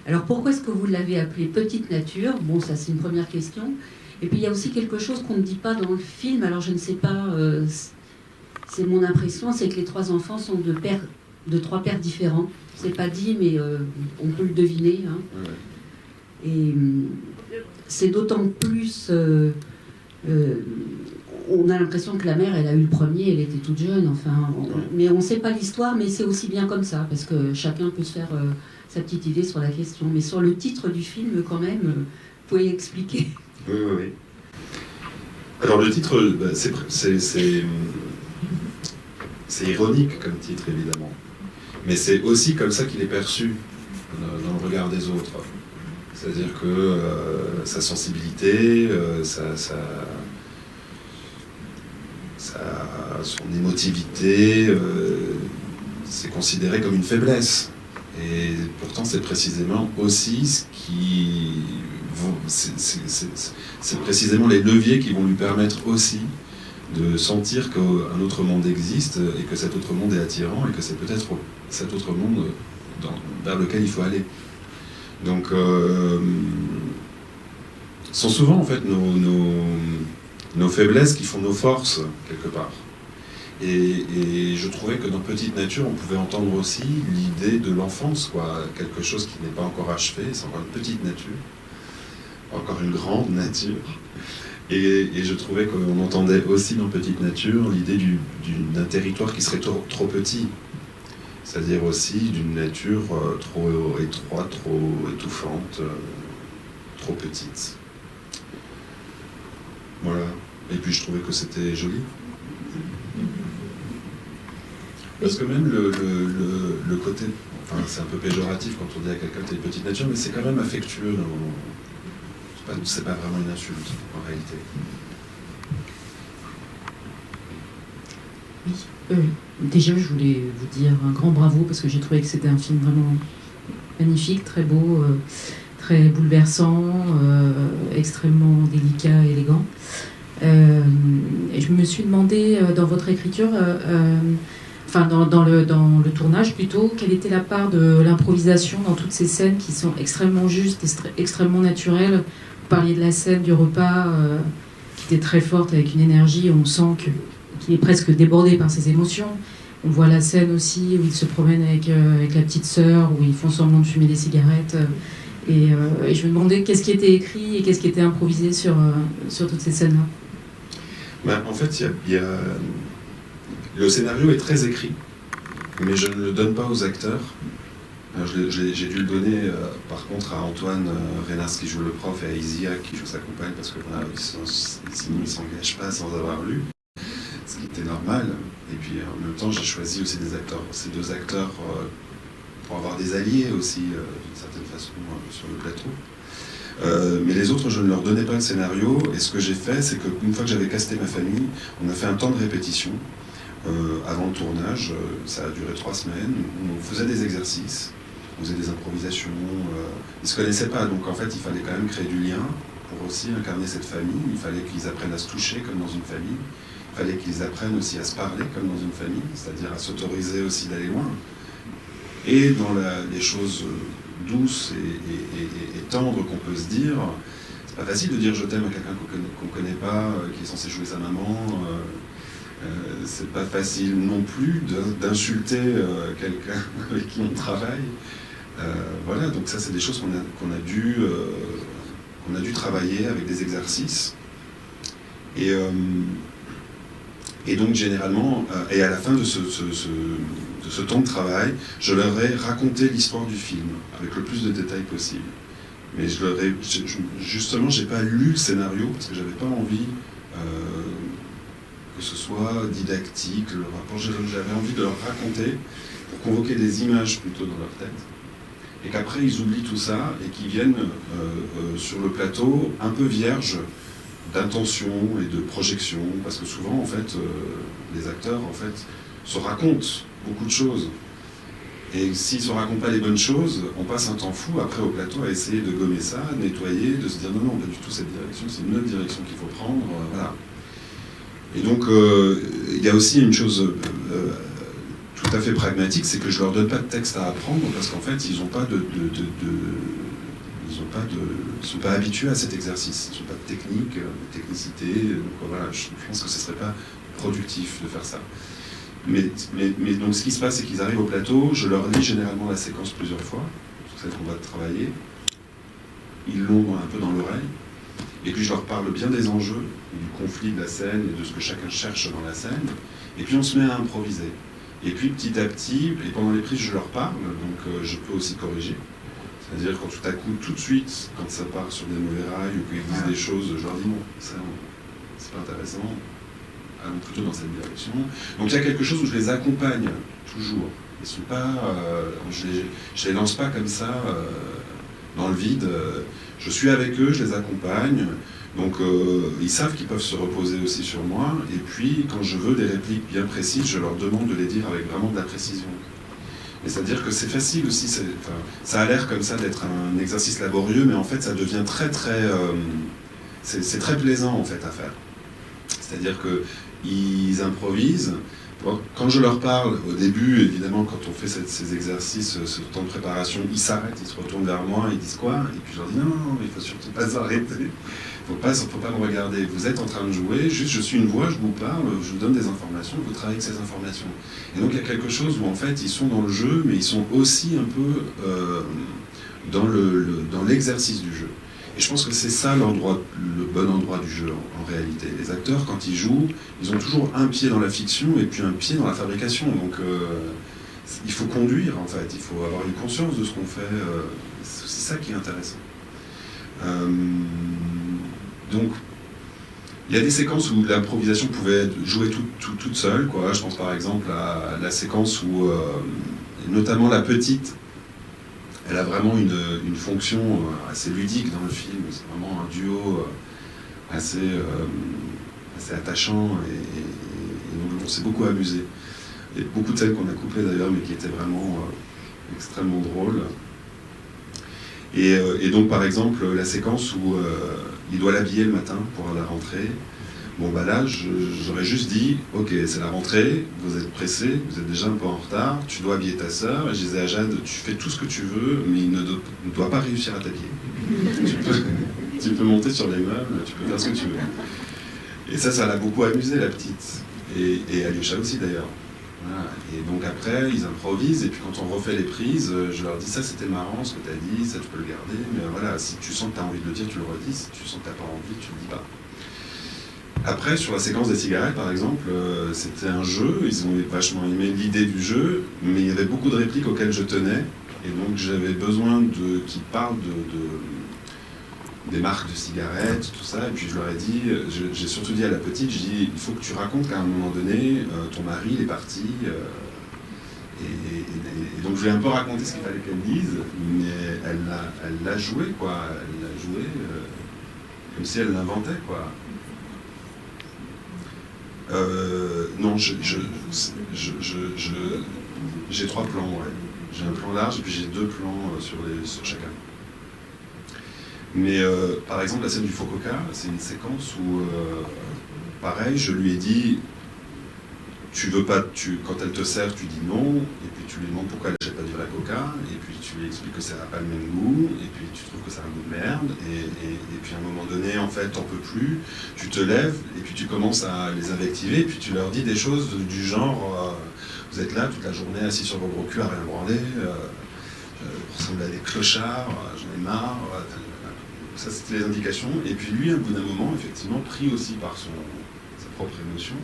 Alors pourquoi est-ce que vous l'avez appelée petite nature? Bon, ça c'est une première question. Et puis il y a aussi quelque chose qu'on ne dit pas dans le film, alors je ne sais pas, c'est mon impression, c'est que les trois enfants sont de trois pères différents. C'est pas dit, mais on peut le deviner. Hein. Ouais. Et c'est d'autant plus... on a l'impression que la mère, elle a eu le premier, elle était toute jeune, enfin... mais on ne sait pas l'histoire, mais c'est aussi bien comme ça, parce que chacun peut se faire sa petite idée sur la question. Mais sur le titre du film, quand même, vous pouvez expliquer. Oui. Alors le titre, c'est ironique comme titre, évidemment. Mais c'est aussi comme ça qu'il est perçu dans le regard des autres. C'est-à-dire que sa sensibilité, son émotivité, c'est considéré comme une faiblesse. Et pourtant, c'est précisément aussi ce qui... C'est précisément les leviers qui vont lui permettre aussi de sentir qu'un autre monde existe et que cet autre monde est attirant et que c'est peut-être cet autre monde vers lequel il faut aller. Donc, sont souvent en fait nos faiblesses qui font nos forces quelque part. Et je trouvais que dans Petite Nature, on pouvait entendre aussi l'idée de l'enfance, quoi, quelque chose qui n'est pas encore achevé, c'est encore une petite nature, encore une grande nature. Et je trouvais qu'on entendait aussi dans Petite Nature l'idée d'un territoire qui serait trop petit. C'est-à-dire aussi d'une nature trop étroite, trop étouffante, trop petite. Voilà. Et puis je trouvais que c'était joli. Parce que même le côté... Enfin, c'est un peu péjoratif quand on dit à quelqu'un que t'es une petite nature, mais c'est quand même affectueux. C'est pas vraiment une insulte, en réalité. Oui, déjà je voulais vous dire un grand bravo parce que j'ai trouvé que c'était un film vraiment magnifique, très beau, très bouleversant, extrêmement délicat, élégant. Et je me suis demandé dans votre écriture, enfin dans le tournage plutôt, quelle était la part de l'improvisation dans toutes ces scènes qui sont extrêmement justes et extrêmement naturelles. Vous parliez de la scène du repas qui était très forte avec une énergie, on sent qu'il est presque débordé par ses émotions. On voit la scène aussi où il se promène avec la petite sœur, où ils font semblant de fumer des cigarettes. Et je me demandais qu'est-ce qui était écrit et qu'est-ce qui était improvisé sur toutes ces scènes-là. Ben, en fait, le scénario est très écrit, mais je ne le donne pas aux acteurs. J'ai dû le donner, par contre, à Antoine Reynars qui joue le prof et à Isia qui joue sa compagne, parce que voilà, sinon ils ne s'engagent pas sans avoir lu, ce qui était normal. Et puis en même temps, j'ai choisi aussi des acteurs, ces deux acteurs, pour avoir des alliés aussi, d'une certaine façon, sur le plateau. Mais les autres, je ne leur donnais pas le scénario, et ce que j'ai fait, c'est qu'une fois que j'avais casté ma famille, on a fait un temps de répétition avant le tournage. Ça a duré 3 semaines, où on faisait des exercices, on faisait des improvisations. Ils ne se connaissaient pas, donc en fait, il fallait quand même créer du lien pour aussi incarner cette famille. Il fallait qu'ils apprennent à se toucher comme dans une famille. Il fallait qu'ils apprennent aussi à se parler comme dans une famille, c'est-à-dire à s'autoriser aussi d'aller loin. Et dans les choses douces et tendres qu'on peut se dire, c'est pas facile de dire je t'aime à quelqu'un qu'on connaît pas, qui est censé jouer sa maman. C'est pas facile non plus d'insulter quelqu'un avec qui on travaille. Voilà, donc ça c'est des choses qu'on a dû travailler avec des exercices. Et donc généralement, et à la fin de ce temps de travail, je leur ai raconté l'histoire du film, avec le plus de détails possible. Mais justement, j'ai pas lu le scénario, parce que j'avais pas envie que ce soit didactique, le rapport. J'avais envie de leur raconter, pour convoquer des images plutôt dans leur tête, et qu'après ils oublient tout ça, et qu'ils viennent sur le plateau un peu vierges d'intention et de projection, parce que souvent en fait les acteurs en fait se racontent beaucoup de choses, et s'ils ne se racontent pas les bonnes choses, on passe un temps fou après au plateau à essayer de gommer ça, de nettoyer, de se dire non, pas du tout cette direction, c'est une autre direction qu'il faut prendre, voilà. Et donc il y a aussi une chose tout à fait pragmatique, c'est que je leur donne pas de texte à apprendre, parce qu'en fait ils n'ont pas ils ne sont pas habitués à cet exercice, ils n'ont pas de technique, de technicité, donc voilà, je pense que ce ne serait pas productif de faire ça. Mais donc ce qui se passe, c'est qu'ils arrivent au plateau, je leur lis généralement la séquence plusieurs fois, c'est celle qu'on va travailler, ils l'ont un peu dans l'oreille, et puis je leur parle bien des enjeux, du conflit de la scène et de ce que chacun cherche dans la scène, et puis on se met à improviser. Et puis petit à petit, et pendant les prises je leur parle, donc je peux aussi corriger. C'est-à-dire quand tout à coup, tout de suite, quand ça part sur des mauvais rails ou qu'ils disent des choses, je leur dis non, ça c'est pas intéressant, allons plutôt dans cette direction. Donc il y a quelque chose où je les accompagne toujours. Ils sont pas, je les lance pas comme ça dans le vide. Je suis avec eux, je les accompagne. Donc ils savent qu'ils peuvent se reposer aussi sur moi. Et puis quand je veux des répliques bien précises, je leur demande de les dire avec vraiment de la précision. Et c'est-à-dire que c'est facile aussi, ça a l'air comme ça d'être un exercice laborieux, mais en fait ça devient c'est très plaisant en fait à faire. C'est-à-dire qu'ils improvisent. Quand je leur parle, au début, évidemment, quand on fait ces exercices, ce temps de préparation, ils s'arrêtent, ils se retournent vers moi, ils disent quoi? Et puis je leur dis non, il ne faut surtout pas s'arrêter. Il ne faut pas me regarder. Vous êtes en train de jouer, juste je suis une voix, je vous parle, je vous donne des informations, vous travaillez avec ces informations. Et donc il y a quelque chose où en fait ils sont dans le jeu, mais ils sont aussi un peu dans l'exercice du jeu. Et je pense que c'est ça le bon endroit du jeu en réalité. Les acteurs, quand ils jouent, ils ont toujours un pied dans la fiction et puis un pied dans la fabrication. Donc il faut conduire en fait, il faut avoir une conscience de ce qu'on fait. C'est ça qui est intéressant. Donc il y a des séquences où l'improvisation pouvait jouer toute seule, quoi. Je pense par exemple à la séquence où notamment la petite, elle a vraiment une fonction assez ludique dans le film. C'est vraiment un duo assez attachant donc on s'est beaucoup amusé. Il y a beaucoup de scènes qu'on a couplées d'ailleurs, mais qui étaient vraiment extrêmement drôles. Et donc par exemple, la séquence où il doit l'habiller le matin pour la rentrée, bon bah là, j'aurais juste dit, ok, c'est la rentrée, vous êtes pressé, vous êtes déjà un peu en retard, tu dois habiller ta sœur, et je disais à Jade, tu fais tout ce que tu veux, mais il ne doit pas réussir à t'habiller. Tu peux monter sur les meubles, tu peux faire ce que tu veux. Et ça l'a beaucoup amusé, la petite. Et Alyosha aussi d'ailleurs. Voilà. Et donc après, ils improvisent, et puis quand on refait les prises, je leur dis, ça c'était marrant ce que tu as dit, ça tu peux le garder, mais voilà, si tu sens que tu as envie de le dire, tu le redis, si tu sens que tu n'as pas envie, tu le dis pas. Après, sur la séquence des cigarettes, par exemple, c'était un jeu, ils ont vachement aimé l'idée du jeu, mais il y avait beaucoup de répliques auxquelles je tenais, et donc j'avais besoin qu'ils parlent des marques de cigarettes, tout ça, et puis je leur ai dit, j'ai surtout dit à la petite, je dis, il faut que tu racontes qu'à un moment donné, ton mari, il est parti, et donc je lui ai un peu raconté ce qu'il fallait qu'elle dise, mais elle l'a joué, quoi, elle l'a joué comme si elle l'inventait, quoi. Non, j'ai 3 plans, ouais. J'ai un plan large et puis j'ai 2 plans sur chacun. Mais par exemple, la scène du faux coca, c'est une séquence où, pareil, je lui ai dit, tu veux pas, quand elle te sert, tu dis non, et puis tu lui demandes pourquoi elle n'achète pas du vrai coca, et puis tu lui expliques que ça n'a pas le même goût, et puis tu trouves que ça a un goût de merde, et puis à un moment donné, en fait, t'en peux plus, tu te lèves, et puis tu commences à les invectiver, et puis tu leur dis des choses du genre, vous êtes là toute la journée assis sur vos gros culs à rien branler, vous ressemblez à des clochards, j'en ai marre, ça c'était les indications, et puis lui, à bout d'un moment, effectivement, pris aussi par sa propre émotion,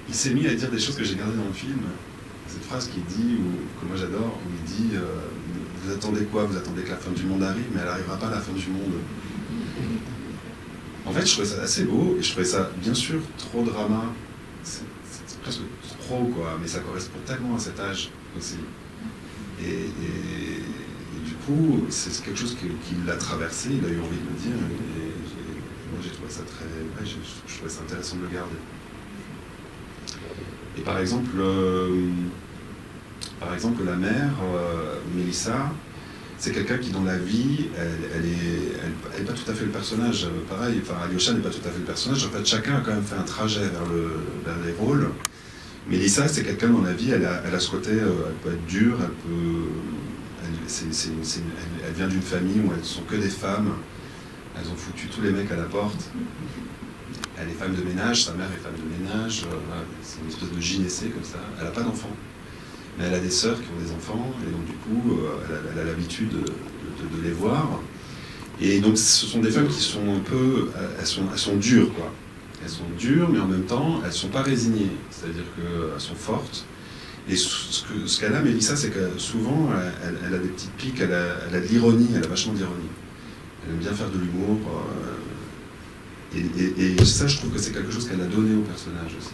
il s'est mis à dire des choses que j'ai gardées dans le film. Cette phrase qu'il dit, que moi j'adore, où il dit vous attendez quoi? Vous attendez que la fin du monde arrive, mais elle n'arrivera pas à la fin du monde. En fait, je trouvais ça assez beau, et je trouvais ça, bien sûr, trop drama. C'est presque trop, quoi, mais ça correspond tellement à cet âge aussi. Et du coup, c'est quelque chose qui l'a traversé, il a eu envie de le dire, et moi j'ai trouvé ça très... Ouais, je trouvais ça intéressant de le garder. Et par exemple, la mère, Mélissa, c'est quelqu'un qui dans la vie, elle est pas tout à fait le personnage. Pareil, enfin, Alyosha n'est pas tout à fait le personnage. En fait, chacun a quand même fait un trajet vers les rôles. Mélissa, c'est quelqu'un dans la vie, elle a ce côté, elle peut être dure, elle vient d'une famille où elles sont que des femmes. Elles ont foutu tous les mecs à la porte. Elle est femme de ménage, sa mère est femme de ménage, c'est une espèce de gynécée comme ça. Elle n'a pas d'enfants, mais elle a des sœurs qui ont des enfants, et donc du coup, elle a l'habitude de les voir. Et donc ce sont des femmes qui sont un peu, elles sont dures, quoi. Elles sont dures, mais en même temps, elles ne sont pas résignées, c'est-à-dire qu'elles sont fortes. Et ce qu'elle a, Mélissa, c'est que souvent, elle a des petites piques, elle a de l'ironie, elle a vachement d'ironie. Elle aime bien faire de l'humour. Et ça, je trouve que c'est quelque chose qu'elle a donné au personnage aussi.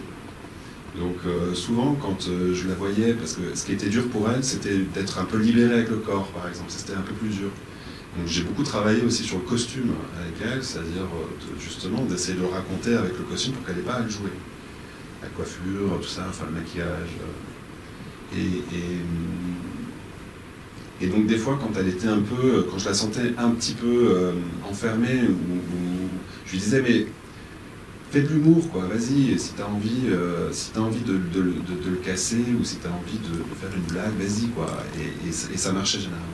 Donc souvent, quand je la voyais, parce que ce qui était dur pour elle, c'était d'être un peu libérée avec le corps, par exemple. C'était un peu plus dur. Donc j'ai beaucoup travaillé aussi sur le costume avec elle, c'est-à-dire justement d'essayer de le raconter avec le costume pour qu'elle n'ait pas à le jouer. La coiffure, tout ça, enfin le maquillage. Et donc des fois, quand elle était un peu, quand je la sentais un petit peu enfermée, je lui disais, mais fais de l'humour, quoi, vas-y, si t'as envie, de le casser, ou si t'as envie de faire une blague, vas-y, quoi. Et ça marchait généralement.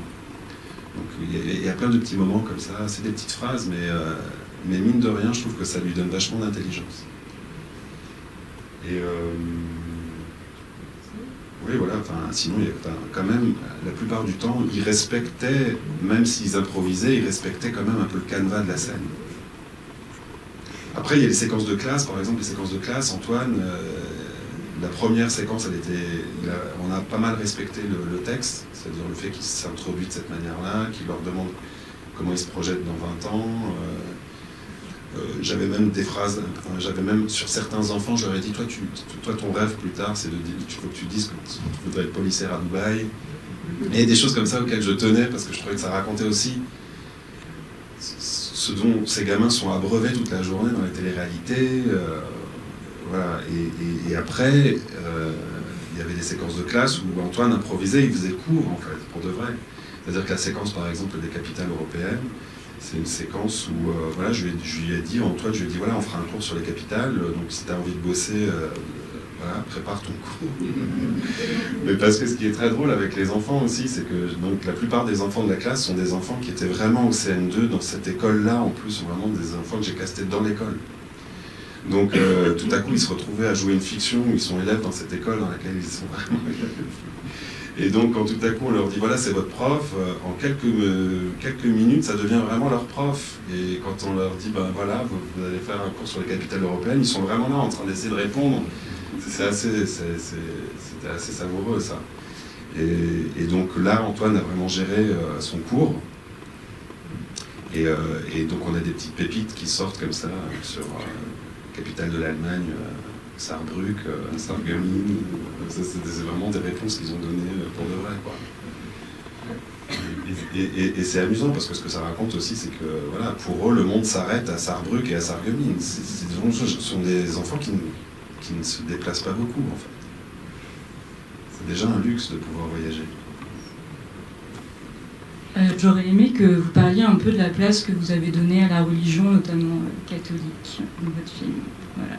Donc il y a plein de petits moments comme ça, c'est des petites phrases, mais mine de rien, je trouve que ça lui donne vachement d'intelligence. Et oui, voilà, sinon, quand même, la plupart du temps, ils respectaient, même s'ils improvisaient, ils respectaient quand même un peu le canevas de la scène. Après, il y a les séquences de classe, par exemple, les séquences de classe, Antoine, la première séquence, on a pas mal respecté le texte, c'est-à-dire le fait qu'il s'introduit de cette manière-là, qu'il leur demande comment ils se projettent dans 20 ans. J'avais même des phrases, sur certains enfants, je leur ai dit, toi ton rêve plus tard, c'est il faut que tu dises que tu voudrais être policière à Dubaï. Et des choses comme ça auxquelles je tenais, parce que je trouvais que ça racontait aussi ce dont ces gamins sont abreuvés toute la journée dans la télé-réalité. voilà. Et après, il y avait des séquences de classe où Antoine improvisait, il faisait cours en fait, pour de vrai. C'est-à-dire que la séquence par exemple des capitales européennes, c'est une séquence où voilà, je lui ai dit, Antoine, je lui ai dit voilà, on fera un cours sur les capitales, donc si tu as envie de bosser, voilà, prépare ton cours. Mais parce que ce qui est très drôle avec les enfants aussi, c'est que donc, la plupart des enfants de la classe sont des enfants qui étaient vraiment au CN2 dans cette école-là, en plus, sont vraiment des enfants que j'ai castés dans l'école. Donc tout à coup, ils se retrouvaient à jouer une fiction où ils sont élèves dans cette école dans laquelle ils sont vraiment élèves. Et donc quand tout à coup on leur dit voilà c'est votre prof, en quelques minutes ça devient vraiment leur prof. Et quand on leur dit ben voilà vous allez faire un cours sur les capitales européennes, ils sont vraiment là en train d'essayer de répondre. C'était assez savoureux ça. Et donc là Antoine a vraiment géré son cours. Et donc on a des petites pépites qui sortent comme ça sur capitale de l'Allemagne, Saarbrück, Sarreguemines. C'est vraiment des réponses qu'ils ont données pour de vrai, quoi. Et c'est amusant parce que ce que ça raconte aussi, c'est que voilà, pour eux, le monde s'arrête à Saarbrück et à Sarreguemines. Ce sont des enfants qui ne se déplacent pas beaucoup, en fait. C'est déjà un luxe de pouvoir voyager. J'aurais aimé que vous parliez un peu de la place que vous avez donnée à la religion, notamment catholique, dans votre film. Voilà.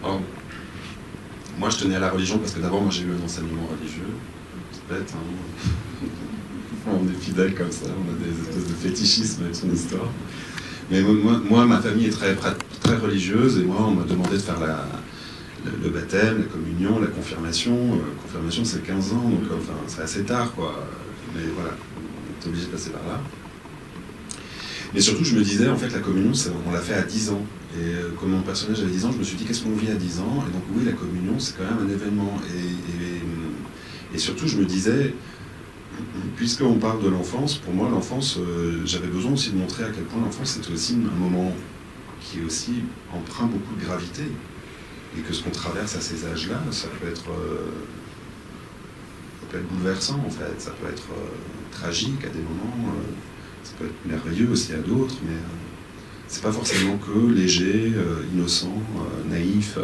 Alors, moi, je tenais à la religion parce que d'abord, moi, j'ai eu un enseignement religieux. C'est bête, hein. On est fidèles comme ça, on a des espèces de fétichisme avec son histoire. Mais moi ma famille est très religieuse et moi, on m'a demandé de faire le baptême, la communion, la confirmation. Confirmation, c'est 15 ans, donc enfin, c'est assez tard, quoi. Mais voilà, on est obligé de passer par là. Mais surtout, je me disais, en fait, la communion, on l'a fait à 10 ans. Et comme mon personnage avait 10 ans, je me suis dit, qu'est-ce qu'on vit à 10 ans? Et donc, oui, la communion, c'est quand même un événement. Et surtout, je me disais, puisqu'on parle de l'enfance, pour moi, l'enfance, j'avais besoin aussi de montrer à quel point l'enfance, c'était aussi un moment qui est aussi empreint beaucoup de gravité. Et que ce qu'on traverse à ces âges-là, ça peut être bouleversant en fait, ça peut être tragique à des moments, ça peut être merveilleux aussi à d'autres, mais c'est pas forcément que léger, innocent, naïf.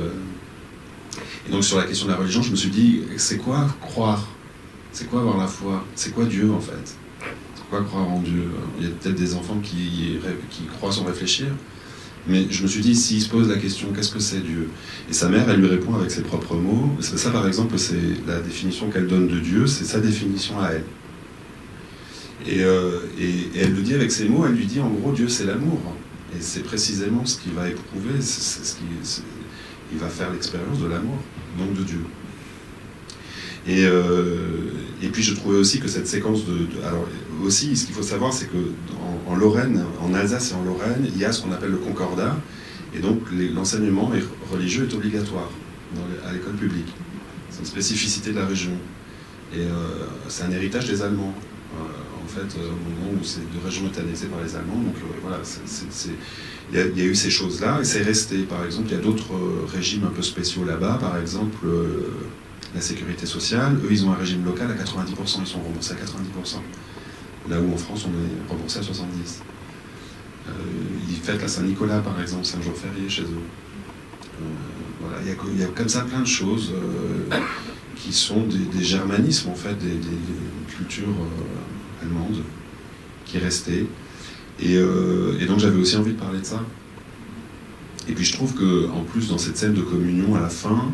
Et donc sur la question de la religion, je me suis dit, c'est quoi croire? C'est quoi avoir la foi? C'est quoi Dieu en fait? C'est quoi croire en Dieu? Il y a peut-être des enfants qui croient sans réfléchir. Mais je me suis dit, s'il se pose la question, qu'est-ce que c'est Dieu? Et sa mère, elle lui répond avec ses propres mots. Ça, par exemple, c'est la définition qu'elle donne de Dieu, c'est sa définition à elle. Et elle le dit avec ses mots, elle lui dit, en gros, Dieu, c'est l'amour. Et c'est précisément ce qu'il va éprouver, il va faire l'expérience de l'amour, donc de Dieu. Et puis je trouvais aussi que cette séquence alors aussi, ce qu'il faut savoir, c'est que en Lorraine, en Alsace et en Lorraine, il y a ce qu'on appelle le concordat, et donc l'enseignement religieux est obligatoire à l'école publique. C'est une spécificité de la région. Et c'est un héritage des Allemands. En fait, au moment où ces deux régions étaient annexées par les Allemands, donc voilà, il y a eu ces choses-là, et c'est resté. Par exemple, il y a d'autres régimes un peu spéciaux là-bas, par exemple la sécurité sociale, eux ils ont un régime local à 90%, ils sont remboursés à 90%. Là où en France on est remboursé à 70%. Ils fêtent la Saint-Nicolas par exemple, c'est un jour férié chez eux. Voilà, il y a comme ça plein de choses qui sont des germanismes en fait, des cultures allemandes qui restaient. Et donc j'avais aussi envie de parler de ça. Et puis je trouve que en plus dans cette scène de communion à la fin,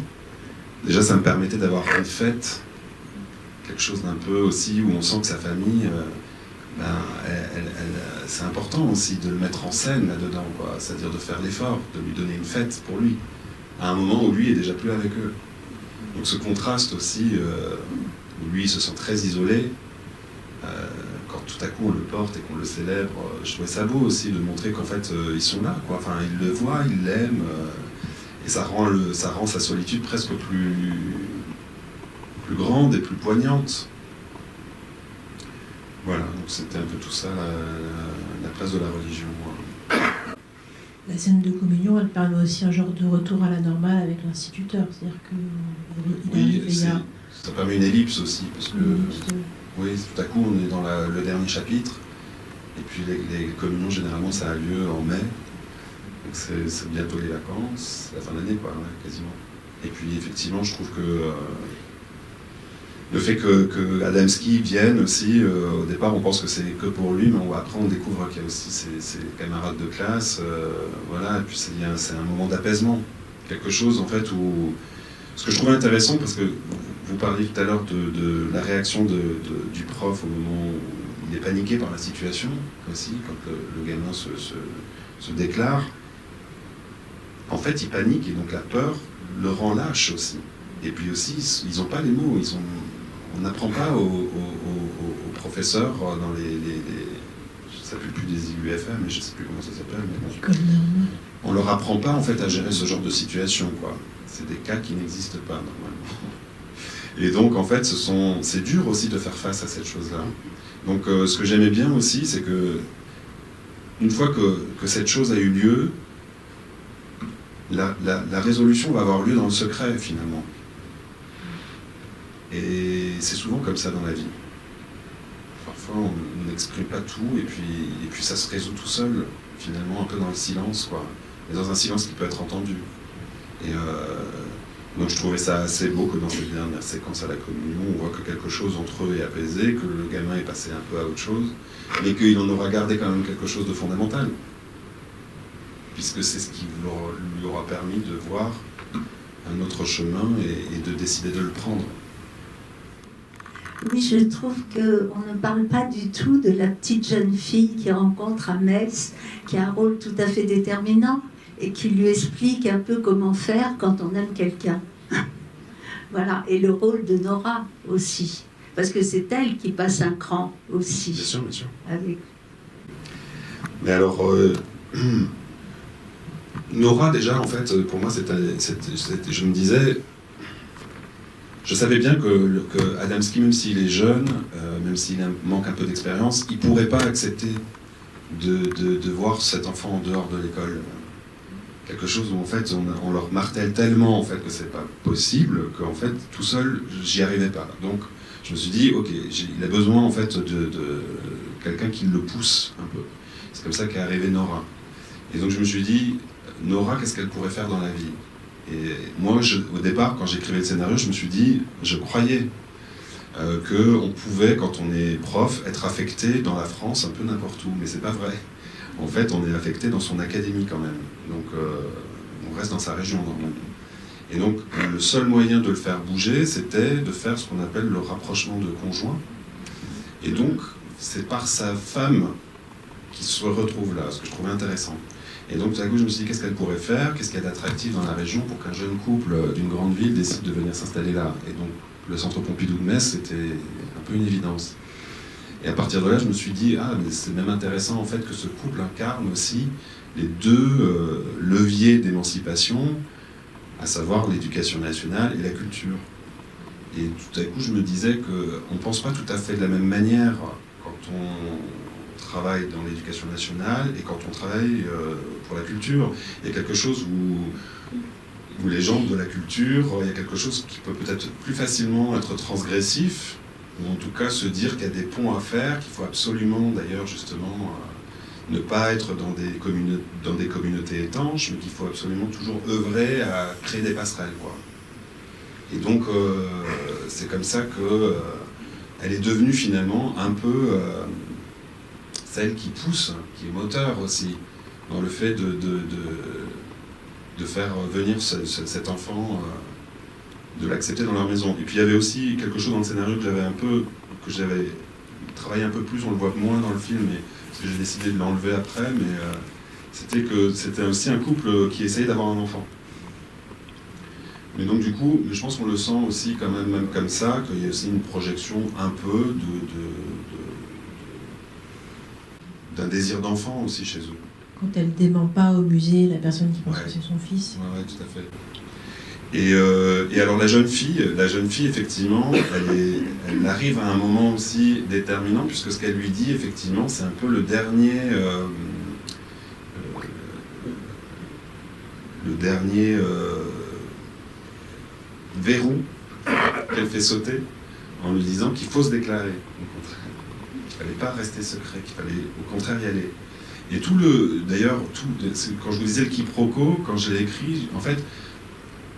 déjà, ça me permettait d'avoir une fête, quelque chose d'un peu aussi où on sent que sa famille, c'est important aussi de le mettre en scène là-dedans, quoi. C'est-à-dire de faire l'effort, de lui donner une fête pour lui, à un moment où lui est déjà plus avec eux. Donc ce contraste aussi, où lui il se sent très isolé, quand tout à coup on le porte et qu'on le célèbre, je trouvais ça beau aussi de montrer qu'en fait ils sont là, quoi. Enfin, ils le voient, ils l'aiment. Et ça rend sa solitude presque plus grande et plus poignante. Voilà, donc c'était un peu tout ça, la place de la religion. La scène de communion, elle permet aussi un genre de retour à la normale avec l'instituteur. C'est-à-dire que ça permet une ellipse aussi, parce que oui, tout à coup on est dans le dernier chapitre, et puis les communions généralement ça a lieu en mai. Donc c'est bientôt les vacances, la fin d'année, quoi, ouais, quasiment. Et puis effectivement, je trouve que le fait que Adamski vienne aussi, au départ on pense que c'est que pour lui, mais après on découvre qu'il y a aussi ses camarades de classe, voilà, et puis c'est un moment d'apaisement. Quelque chose en fait où... Ce que je trouvais intéressant, parce que vous parliez tout à l'heure de la réaction du prof au moment où il est paniqué par la situation, aussi, quand le gamin se déclare. En fait, il panique et donc la peur le rend lâche aussi. Et puis aussi, ils n'ont pas les mots. On n'apprend pas aux professeurs dans ça ne s'appelle plus des IUFM, mais je ne sais plus comment ça s'appelle. Mais bon. On leur apprend pas en fait à gérer ce genre de situation, quoi. C'est des cas qui n'existent pas normalement. Et donc en fait, c'est dur aussi de faire face à cette chose-là. Donc ce que j'aimais bien aussi, c'est que une fois que cette chose a eu lieu, la résolution va avoir lieu dans le secret finalement. Et c'est souvent comme ça dans la vie. Parfois on n'exprime pas tout et puis ça se résout tout seul, finalement un peu dans le silence, quoi. Et dans un silence qui peut être entendu. Et donc je trouvais ça assez beau que dans cette dernière séquence à la communion, on voit que quelque chose entre eux est apaisé, que le gamin est passé un peu à autre chose, mais qu'il en aura gardé quand même quelque chose de fondamental. Puisque c'est ce qui lui aura permis de voir un autre chemin et de décider de le prendre. Oui, je trouve qu'on ne parle pas du tout de la petite jeune fille qui rencontre à Metz, qui a un rôle tout à fait déterminant et qui lui explique un peu comment faire quand on aime quelqu'un. Voilà, et le rôle de Nora aussi, parce que c'est elle qui passe un cran aussi. Bien sûr, bien sûr. Avec... Mais alors, Nora déjà, en fait, pour moi, je me disais... Je savais bien que Adamski, même s'il est jeune, même s'il manque un peu d'expérience, il ne pourrait pas accepter de voir cet enfant en dehors de l'école. Quelque chose où en fait on leur martèle tellement en fait que c'est pas possible qu'en fait tout seul j'y arrivais pas. Donc je me suis dit ok, il a besoin en fait de quelqu'un qui le pousse un peu. C'est comme ça qu'est arrivée Nora. Et donc je me suis dit Nora, qu'est-ce qu'elle pourrait faire dans la vie? Et moi, au départ, quand j'écrivais le scénario, je me suis dit, je croyais qu'on pouvait, quand on est prof, être affecté dans la France un peu n'importe où, mais c'est pas vrai. En fait, on est affecté dans son académie quand même. Donc, on reste dans sa région normalement. Et donc, le seul moyen de le faire bouger, c'était de faire ce qu'on appelle le rapprochement de conjoints. Et donc, c'est par sa femme qu'il se retrouve là, ce que je trouvais intéressant. Et donc tout à coup je me suis dit qu'est-ce qu'elle pourrait faire, qu'est-ce qu'il y a d'attractif dans la région pour qu'un jeune couple d'une grande ville décide de venir s'installer là. Et donc le centre Pompidou de Metz c'était un peu une évidence. Et à partir de là je me suis dit mais c'est même intéressant en fait que ce couple incarne aussi les deux leviers d'émancipation, à savoir l'éducation nationale et la culture. Et tout à coup je me disais qu'on ne pense pas tout à fait de la même manière quand on travaille dans l'éducation nationale et quand on travaille pour la culture. Il y a quelque chose où les gens de la culture, il y a quelque chose qui peut peut-être plus facilement être transgressif, ou en tout cas se dire qu'il y a des ponts à faire, qu'il faut absolument d'ailleurs justement ne pas être dans des communautés étanches, mais qu'il faut absolument toujours œuvrer à créer des passerelles, quoi. Et donc c'est comme ça qu'elle est devenue finalement un peu... celle qui pousse, qui est moteur aussi, dans le fait de faire venir cet enfant, de l'accepter dans leur maison. Et puis il y avait aussi quelque chose dans le scénario que j'avais travaillé un peu plus, on le voit moins dans le film, mais, parce que j'ai décidé de l'enlever après, mais c'était aussi un couple qui essayait d'avoir un enfant. Mais donc du coup, je pense qu'on le sent aussi quand même comme ça, qu'il y a aussi une projection un peu d'un désir d'enfant aussi chez eux. Quand elle dément pas au musée la personne qui pense que c'est son fils. Ouais, tout à fait. Et alors la jeune fille, effectivement, elle arrive à un moment aussi déterminant, puisque ce qu'elle lui dit, effectivement, c'est un peu le dernier verrou qu'elle fait sauter en lui disant qu'il faut se déclarer. Au contraire. Qu'il ne fallait pas rester secret, qu'il fallait au contraire y aller. Et d'ailleurs, quand je vous disais le quiproquo, quand je l'ai écrit, en fait,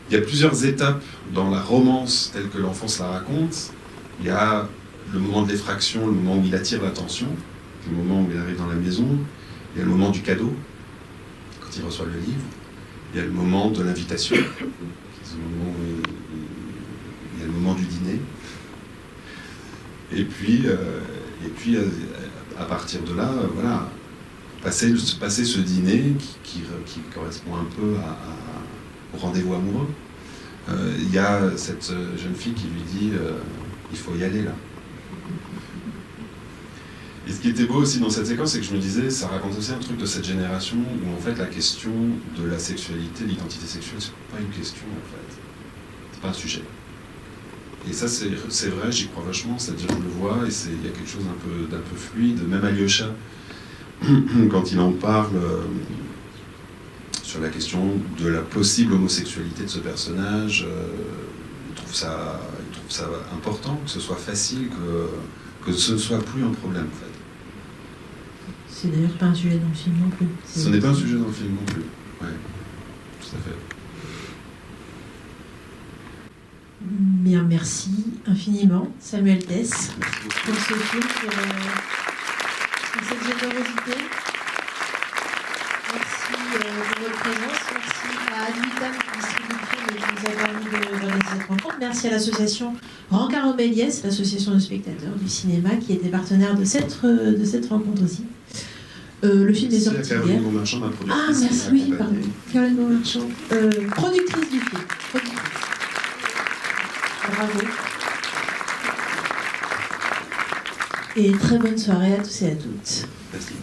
il y a plusieurs étapes dans la romance telle que l'enfant se la raconte. Il y a le moment de l'effraction, le moment où il attire l'attention, le moment où il arrive dans la maison, il y a le moment du cadeau, quand il reçoit le livre, il y a le moment de l'invitation, il y a le moment du dîner, et puis à partir de là, voilà, passer ce dîner qui correspond un peu au rendez-vous amoureux. Il y a cette jeune fille qui lui dit il faut y aller là. Et ce qui était beau aussi dans cette séquence, c'est que je me disais, ça raconte aussi un truc de cette génération où en fait la question de la sexualité, de l'identité sexuelle, c'est pas une question en fait. C'est pas un sujet. Et ça c'est vrai, j'y crois vachement, c'est-à-dire je le vois et il y a quelque chose d'un peu fluide, même Alyosha, quand il en parle sur la question de la possible homosexualité de ce personnage, il trouve ça important, que ce soit facile, que ce ne soit plus un problème en fait. C'est d'ailleurs pas un sujet dans le film non plus. Ce n'est pas un sujet dans le film non plus. Ouais, tout à fait. Bien, merci infiniment, Samuel Dess, pour ce film, pour cette générosité. Merci de votre présence. Merci à Advitam qui distribue le film et qui nous a permis d'organiser cette rencontre. Merci à l'association Rancaro Méliès, l'association de spectateurs du cinéma, qui était partenaire de cette rencontre aussi. Le film est sorti hier. Caroline Beaumarchand, ma productrice. Ah, merci, oui, pardon. Caroline Beaumarchand, productrice du film. Bravo. Et très bonne soirée à tous et à toutes. Merci.